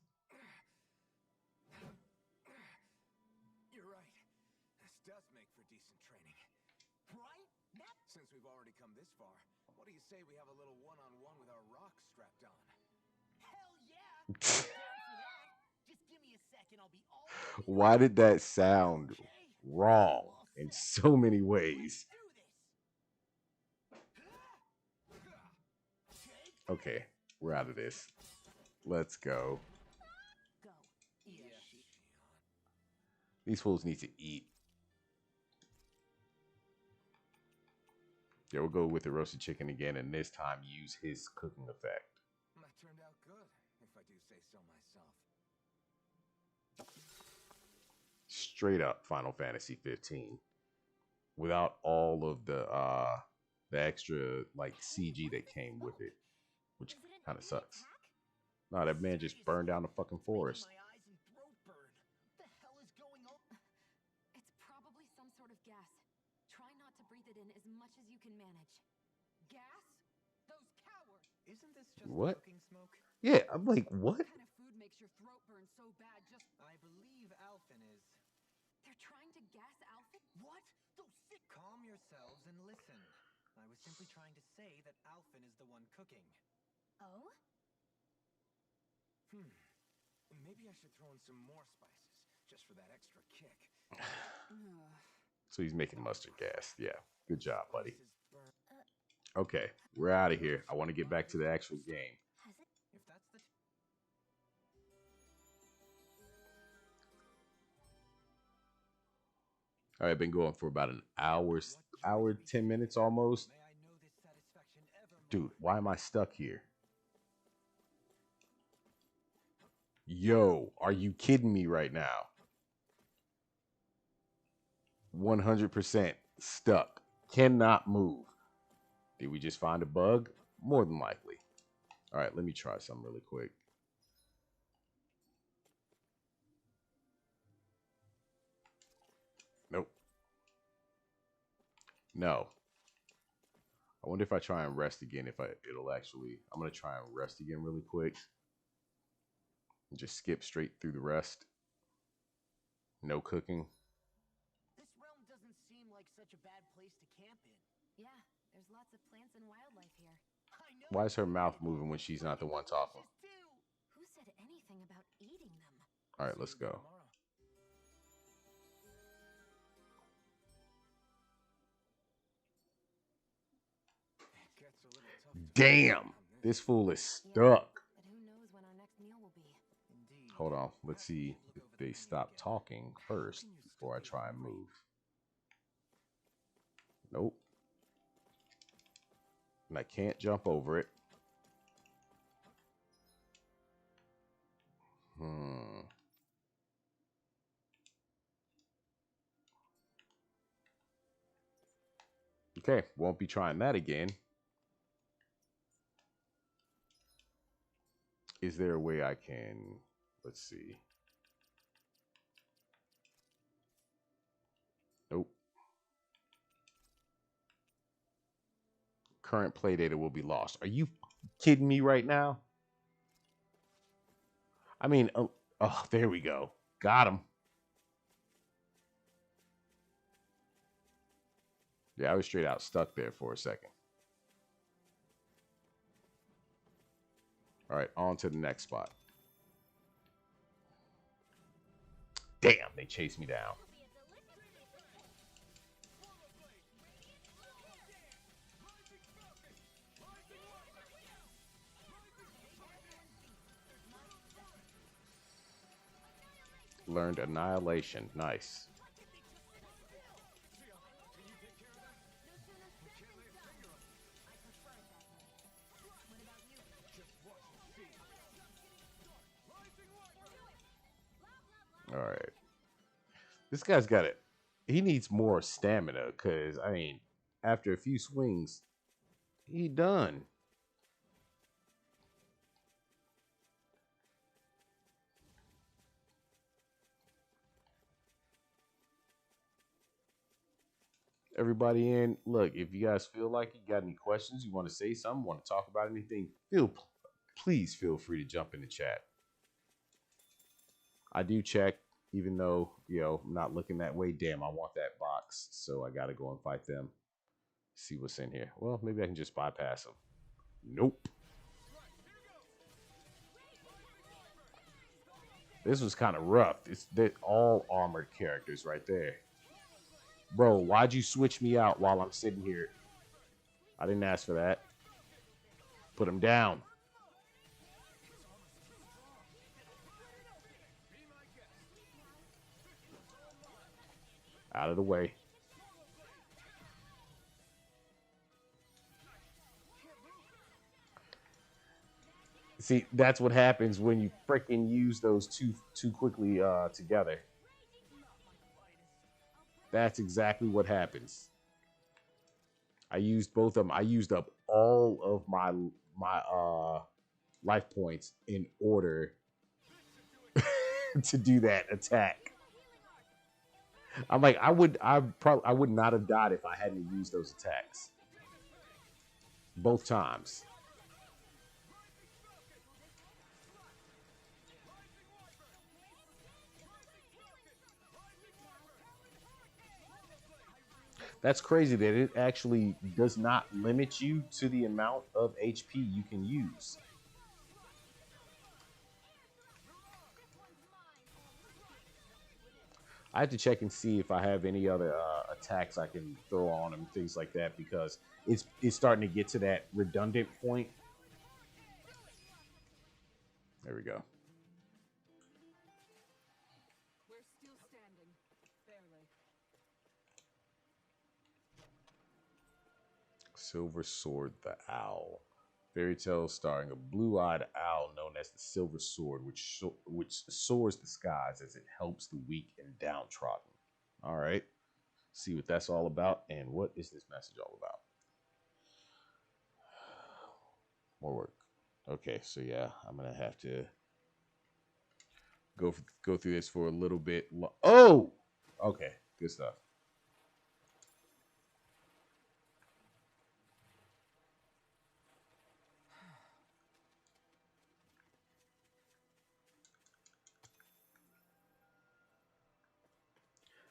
You're right. This does make for decent training. Right? Since we've already come this far, what do you say we have a little one-on-one with our rocks strapped on? Hell yeah! I'm down for that. Just give me a second, I'll be all ready. Why did that sound Okay. wrong All in set. so many Let's ways? do this. Take Okay, we're out of this. Let's go. Go. yeah, These fools need to eat. Yeah, we'll go with the roasted chicken again, and this time use his cooking effect. That turned out good, if I do say so myself. Straight up Final Fantasy 15. Without all of the extra like CG that came with it, which Is it an kind of enemy sucks. attack? No, that man just burned down the fucking forest. making my eyes and throat burn. What the hell is going on? It's probably some sort of gas. Try not to breathe it in as much as you can manage. Gas? Those cowards! Isn't this just What? cooking smoke? Yeah, I'm like, what? What kind of food makes your throat burn so bad just... I believe Alphen is. They're trying to gas Alpha? What? Those sick. Calm yourselves and listen. I was simply trying to say that Alphen is the one cooking. Oh? Maybe I should throw in some more spices, just for that extra kick. So he's making mustard gas. Yeah, good job, buddy. Spices burn. Okay, we're out of here. I want to get back to the actual game. Has it? If that's the All right, been going for about an hour, 10 minutes almost. May I know this satisfaction evermore. Dude, why am I stuck here? Yo, are you kidding me right now? 100% stuck. Cannot move. Did we just find a bug? More than likely. All right, let me try something really quick. Nope. No. I wonder if I try and rest again, it'll actually... I'm going to try and rest again really quick. And just skip straight through the rest. No cooking. This realm doesn't seem like such a bad place to camp in. Yeah, there's lots of plants and wildlife here. I know. Why is her mouth moving when she's not the one talking? Who said anything about eating them? All right, let's go. It gets a little tough to Damn, focus on this fool is Yeah, stuck. but who knows when our next meal will be? Indeed. Hold on, let's see if they stop talking first Can you before I still try and be move. Nope. And I can't jump over it. Okay, won't be trying that again. Is there a way I can... Let's see. Nope. Current play data will be lost. Are you kidding me right now? I mean, oh, there we go. Got him. Yeah, I was straight out stuck there for a second. All right, on to the next spot. and chase me down. Learned Annihilation. Nice. All right. This guy's got it. He needs more stamina because, I mean, after a few swings, he done. Everybody in. Look, if you guys feel like you got any questions, you want to say something, want to talk about anything, please feel free to jump in the chat. I do check, even though, you know, I'm not looking that way. Damn, I want that box, so I got to go and fight them. See what's in here. Well, maybe I can just bypass them. Nope. This was kind of rough. They're all armored characters right there. Bro, why'd you switch me out while I'm sitting here? I didn't ask for that. Put him down. Out of the way. See, that's what happens when you freaking use those too quickly together. That's exactly what happens. I used both of them. I used up all of my life points in order to do that attack. I'm like, I would not have died if I hadn't used those attacks. Both times. That's crazy that it actually does not limit you to the amount of HP you can use. I have to check and see if I have any other attacks I can throw on them, things like that, because it's starting to get to that redundant point. There we go. We're still standing, barely. Silver Sword the Owl. Fairy tale starring a blue-eyed owl known as the Silver Sword, which soars the skies as it helps the weak and downtrodden. All right. See what that's all about, and what is this message all about? More work. Okay, so yeah, I'm gonna have to go through this for a little bit. Oh, okay, good stuff.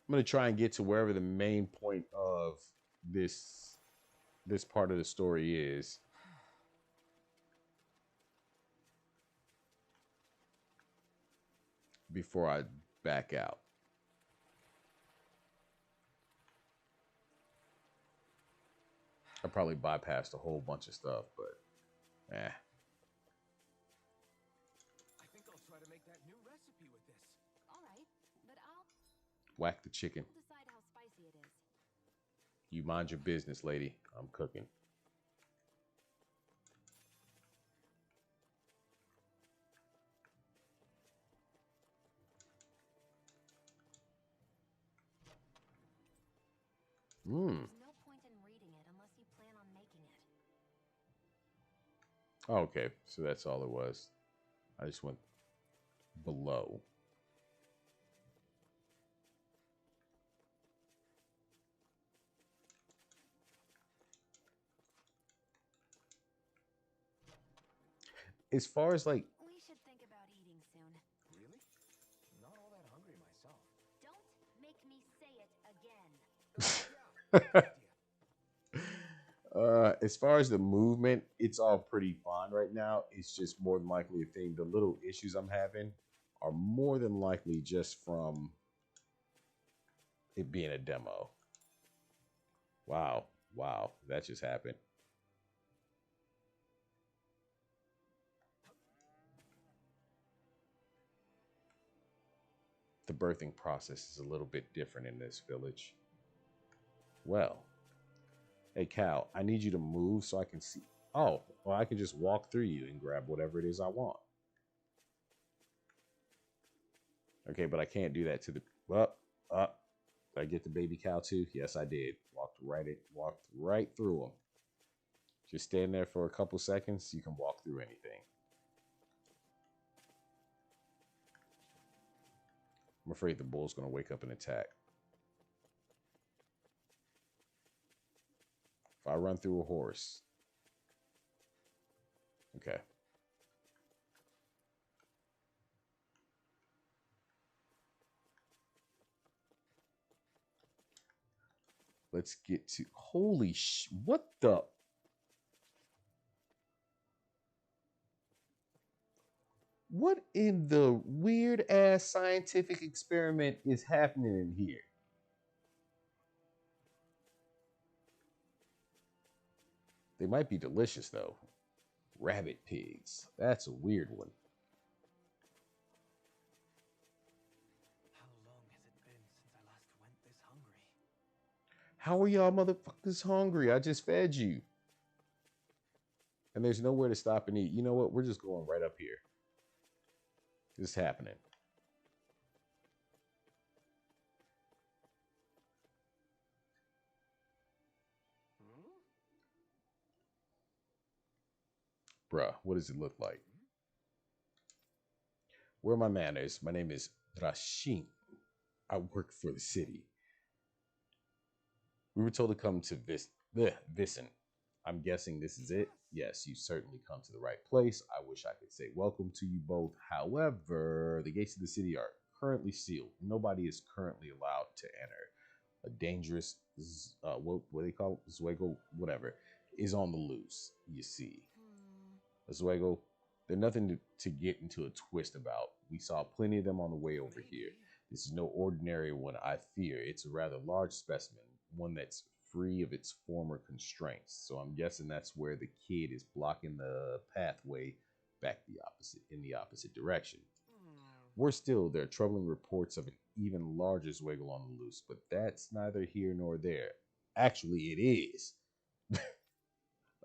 I'm gonna try and get to wherever the main point of this part of the story is. Before I back out. I probably bypassed a whole bunch of stuff, but I think I'll try to make that new recipe with this. All right, but I'll whack the chicken. decide how spicy it is. You mind your business, lady. I'm cooking. There's no point in reading it unless you plan on making it. Oh, okay, so that's all it was. I just went below. As far as like, We should think about eating soon. Really? Not all that hungry myself. Don't make me say it again. as far as the movement, it's all pretty fine right now. It's just more than likely a thing. The little issues I'm having are more than likely just from it being a demo. Wow. Wow. That just happened. The birthing process is a little bit different in this village. Well, hey, Cal, I need you to move so I can see. Oh, well, I can just walk through you and grab whatever it is I want. Okay, but I can't do that to the. Well, did I get the baby cow too? Yes, I did. Walked right through them. Just stand there for a couple seconds. You can walk through anything. I'm afraid the bull's going to wake up and attack. If I run through a horse. Okay. Let's get to. Holy sh. What the. What in the weird ass scientific experiment is happening in here? They might be delicious though. Rabbit pigs. That's a weird one. How long has it been since I last went this hungry? How are y'all motherfuckers hungry? I just fed you. And there's nowhere to stop and eat. You know what? We're just going right up here. It's happening. Bruh, what does it look like? Where are my manners? My name is Drashin. I work for the city. We were told to come to Vissen. I'm guessing this is it. Yes, you certainly come to the right place. I wish I could say welcome to you both. However, the gates of the city are currently sealed. Nobody is currently allowed to enter. A dangerous, what do they call it? Zuego, whatever, is on the loose, you see. Zuego, they're nothing to get into a twist about. We saw plenty of them on the way over here. This is no ordinary one, I fear. It's a rather large specimen, one that's free of its former constraints. So I'm guessing that's where the kid is blocking the pathway back in the opposite direction. Worse still, there are troubling reports of an even larger Zwiggle on the loose, but that's neither here nor there. Actually, it is.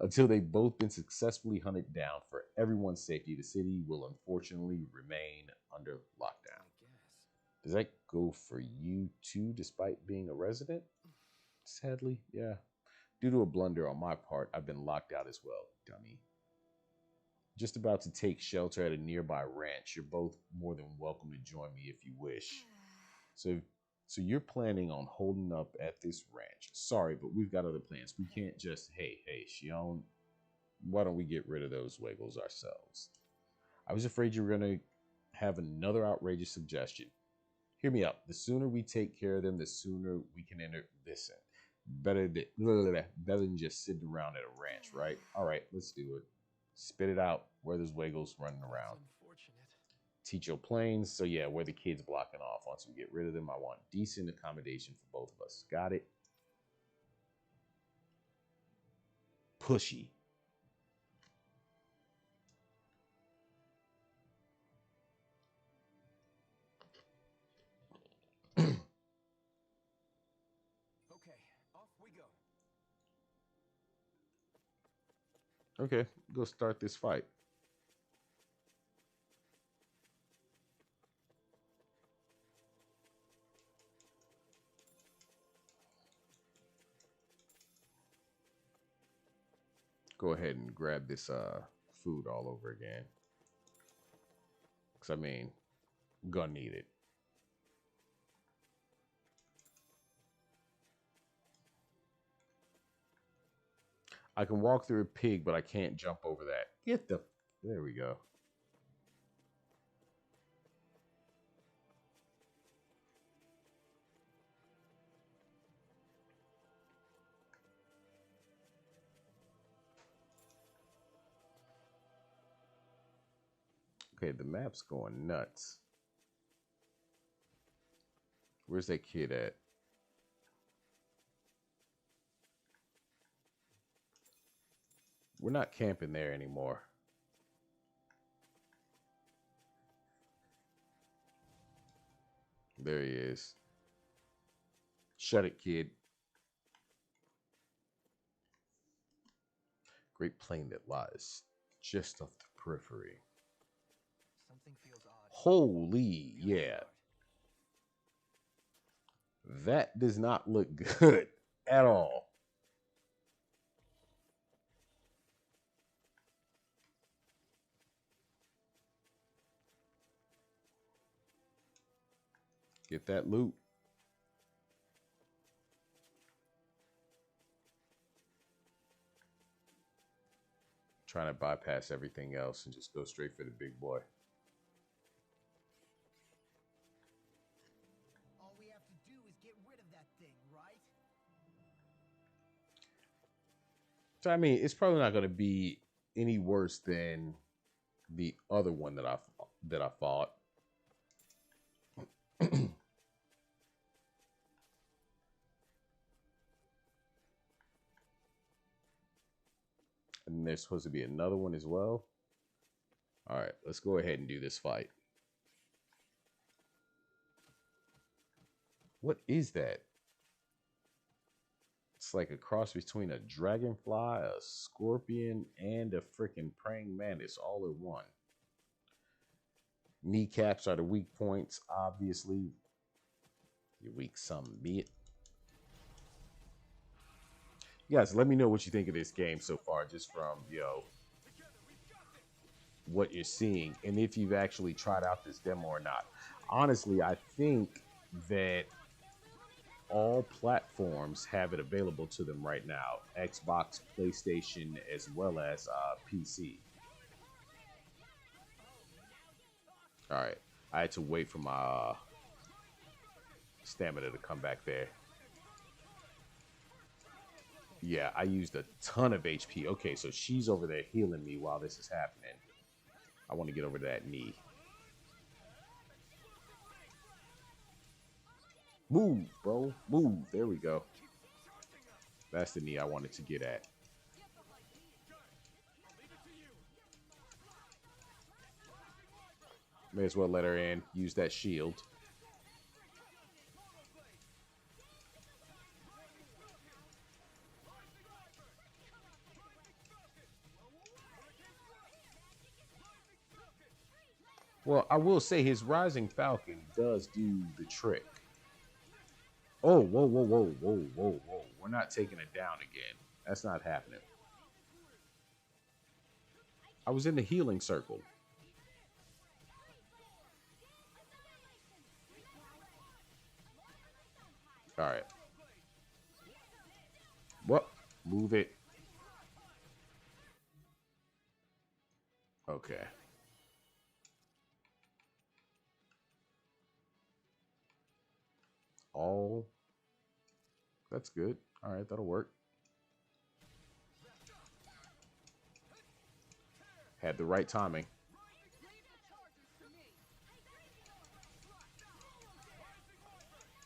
Until they've both been successfully hunted down for everyone's safety, the city will unfortunately remain under lockdown. Does that go for you too, despite being a resident? Sadly, yeah. Due to a blunder on my part, I've been locked out as well, dummy. Just about to take shelter at a nearby ranch. You're both more than welcome to join me if you wish. So you're planning on holding up at this ranch. Sorry, but we've got other plans. We can't just, hey, Shion, why don't we get rid of those Wiggles ourselves? I was afraid you were going to have another outrageous suggestion. Hear me out. The sooner we take care of them, the sooner we can enter this in. Better than just sitting around at a ranch, right? All right, let's do it. Spit it out. Where there's Wiggles running around. Teach your planes. So yeah, where the kids blocking off. Once we get rid of them, I want decent accommodation for both of us. Got it? Pushy. Okay, off we go. Okay, go start this fight. Go ahead and grab this food all over again. Because, I mean, I'm gonna need it. I can walk through a pig, but I can't jump over that. Get the... There we go. Okay, the map's going nuts. Where's that kid at? We're not camping there anymore. There he is. Shut it, kid. Great plain that lies just off the periphery. Something feels odd. Holy, yeah. That does not look good at all. Get that loot. Trying to bypass everything else and just go straight for the big boy. All we have to do is get rid of that thing, right? So I mean, it's probably not going to be any worse than the other one that I fought. And there's supposed to be another one as well. All right, let's go ahead and do this fight. What is that? It's like a cross between a dragonfly, a scorpion, and a freaking praying mantis all in one. Kneecaps are the weak points, obviously. You weak some bit. You guys, let me know what you think of this game so far, just from, what you're seeing, and if you've actually tried out this demo or not. Honestly, I think that all platforms have it available to them right now. Xbox, PlayStation, as well as PC. All right. I had to wait for my stamina to come back there. Yeah, I used a ton of HP. Okay, so she's over there healing me while this is happening. I want to get over to that knee. Move, bro. Move. There we go. That's the knee I wanted to get at. May as well let her in. Use that shield. Well, I will say his Rising Falcon does do the trick. Oh, whoa, whoa, whoa, whoa, whoa, whoa. We're not taking it down again. That's not happening. I was in the healing circle. All right. Well, move it. Okay. All. That's good. All right, that'll work. Had the right timing.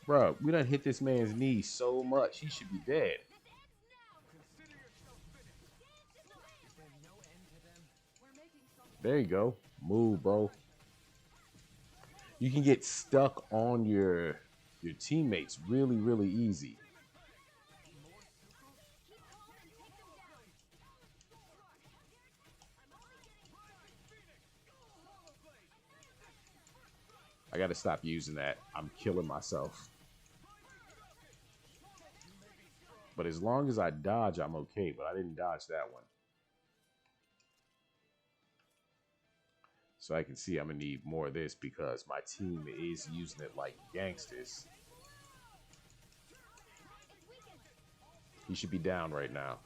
Bro, we done hit this man's knee so much, he should be dead. There you go. Move, bro. You can get stuck on your teammates really, really easy. I gotta stop using that. I'm killing myself. But as long as I dodge, I'm okay. But I didn't dodge that one. So I can see I'm gonna need more of this because my team is using it like gangsters. He should be down right now.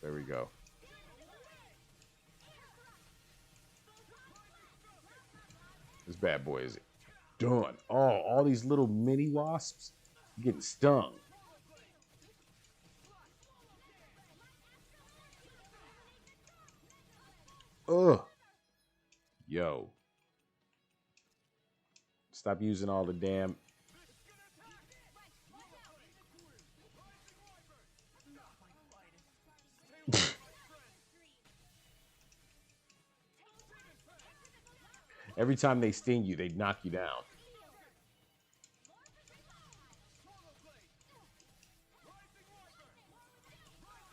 There we go. This bad boy is done. Oh, all these little mini wasps getting stung. Ugh. Yo. Stop using all the damn Every time they sting you, they knock you down.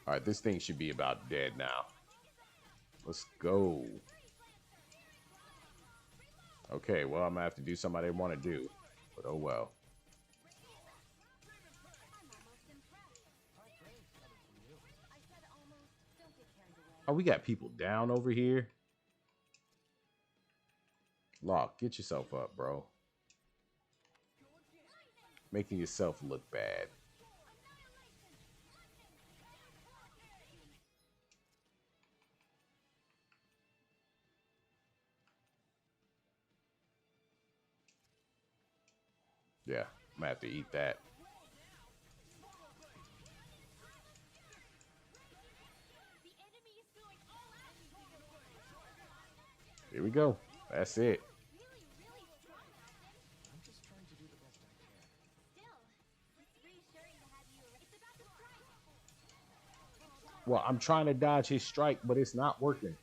All right, this thing should be about dead now. Let's go. Okay, well, I'm gonna have to do something I didn't want to do, but oh well. Oh, we got people down over here. Locke, get yourself up, bro. Making yourself look bad. Yeah, I'm gonna have to eat that. Here we go. That's it. I'm just trying to do the best I can. Still, it's reassuring to have you. It's about to strike. Well, I'm trying to dodge his strike, but it's not working.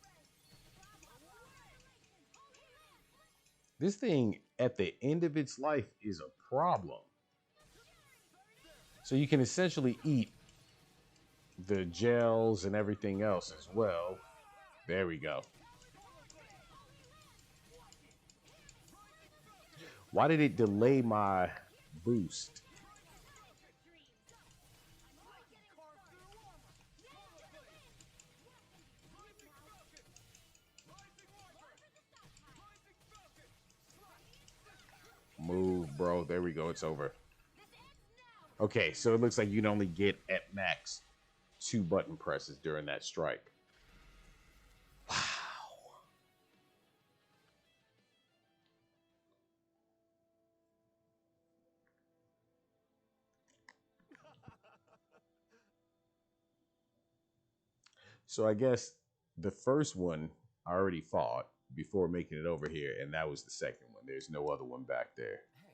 This thing at the end of its life is a problem. So you can essentially eat the gels and everything else as well. There we go. Why did it delay my boost? Move, bro. There we go. It's over. Okay, so it looks like you can only get at max 2 button presses during that strike. Wow. So I guess the first one I already fought before making it over here, and that was the second one. There's no other one back there. Hey,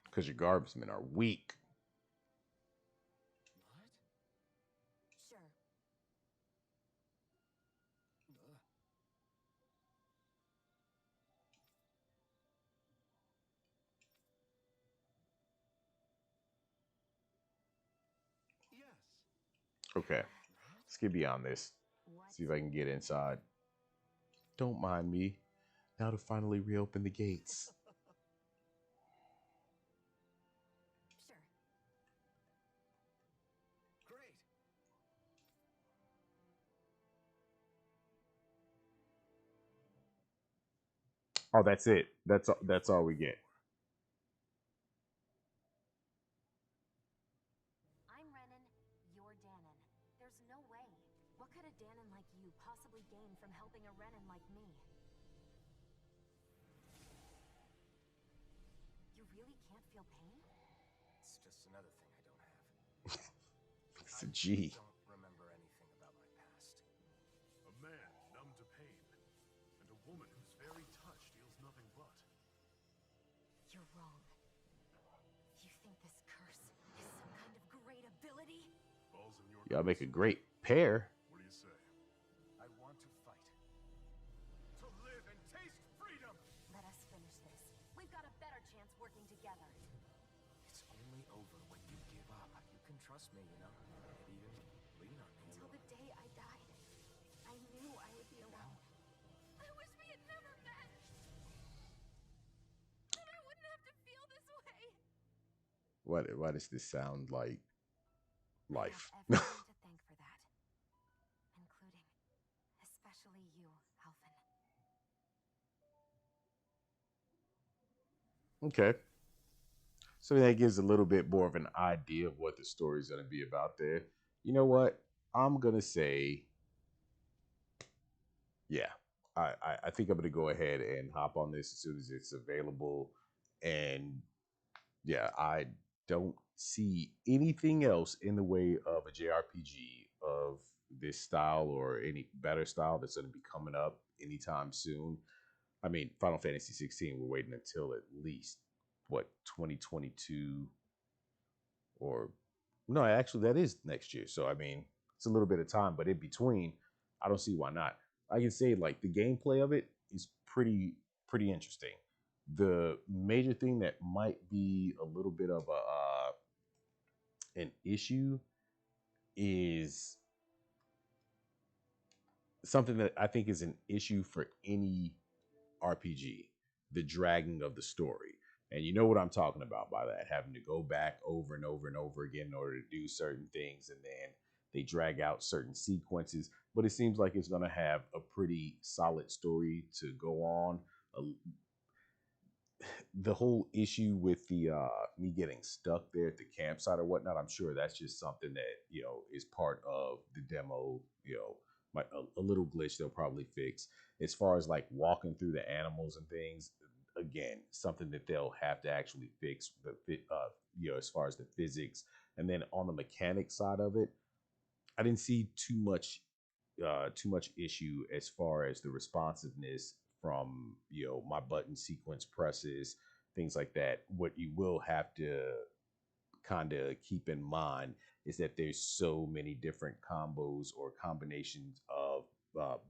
Because your guardsmen are weak. what? Sure. Ugh. Yes. Okay, let's get beyond this. What? See if I can get inside. Don't mind me. Now to finally reopen the gates. Sure. Great. Oh, that's it. That's all we get. I'm Renan, you're Danon. There's no way. What could a Danon like you possibly gain from helping a Renan like me? You really can't feel pain? It's just another thing I don't have. It's a G. I don't remember anything about my past. A man numb to pain, and a woman whose very touch deals nothing but. You're wrong. You think this curse is some kind of great ability? Balls in your Y'all make a court. great pair. What do you say? I want to fight. To live and taste freedom! Let us finish this. We've got a better chance working together. It's only over when you give up. You can trust me, you know? And even lean on me a Until the little. day I died, I knew I would be alone. I wish we had never met. Then I wouldn't have to feel this way. Why does this sound like life? I have everyone to thank for that. Including, especially you, Alphen. Okay. So that gives a little bit more of an idea of what the story is going to be about there. You know what? I'm going to say, yeah, I think I'm going to go ahead and hop on this as soon as it's available. And yeah, I don't see anything else in the way of a JRPG of this style or any better style that's going to be coming up anytime soon. I mean, Final Fantasy 16, we're waiting until at least, what, 2022 or no, actually, that is next year. So, I mean, it's a little bit of time, but in between, I don't see why not. I can say like the gameplay of it is pretty interesting. The major thing that might be a little bit of a an issue is something that I think is an issue for any RPG, the dragging of the story. And you know what I'm talking about by that, having to go back over and over and over again in order to do certain things, and then they drag out certain sequences. But it seems like it's going to have a pretty solid story to go on. A The whole issue with the me getting stuck there at the campsite or whatnot, I'm sure that's just something that is part of the demo. A little glitch they'll probably fix. As far as like walking through the animals and things, again, something that they'll have to actually fix. As far as the physics, and then on the mechanic side of it, I didn't see too much issue as far as the responsiveness from my button sequence presses, things like that. What you will have to kind of keep in mind is that there's so many different combos or combinations of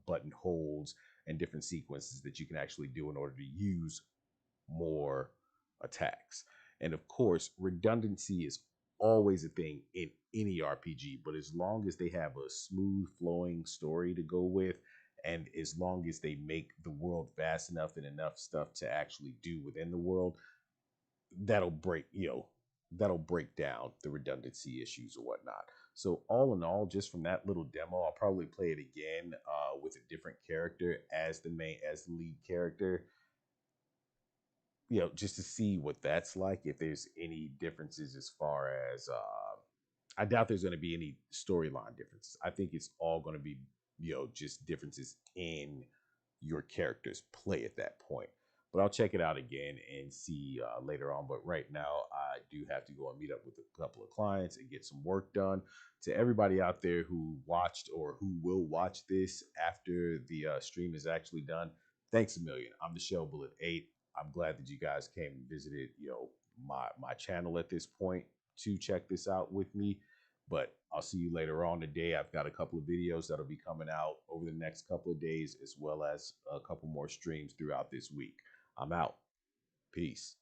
button holds and different sequences that you can actually do in order to use more attacks. And of course, redundancy is always a thing in any RPG, but as long as they have a smooth flowing story to go with, and as long as they make the world vast enough and enough stuff to actually do within the world, that'll break, that'll break down the redundancy issues or whatnot. So all in all, just from that little demo, I'll probably play it again with a different character as the lead character, just to see what that's like, if there's any differences as far as I doubt there's going to be any storyline differences. I think it's all going to be, just differences in your character's play at that point. But I'll check it out again and see later on. But right now, I do have to go and meet up with a couple of clients and get some work done. To everybody out there who watched or who will watch this after the stream is actually done, thanks a million. I'm the Shell Bullet 8. I'm glad that you guys came and visited, my channel at this point to check this out with me. But I'll see you later on today. I've got a couple of videos that'll be coming out over the next couple of days, as well as a couple more streams throughout this week. I'm out. Peace.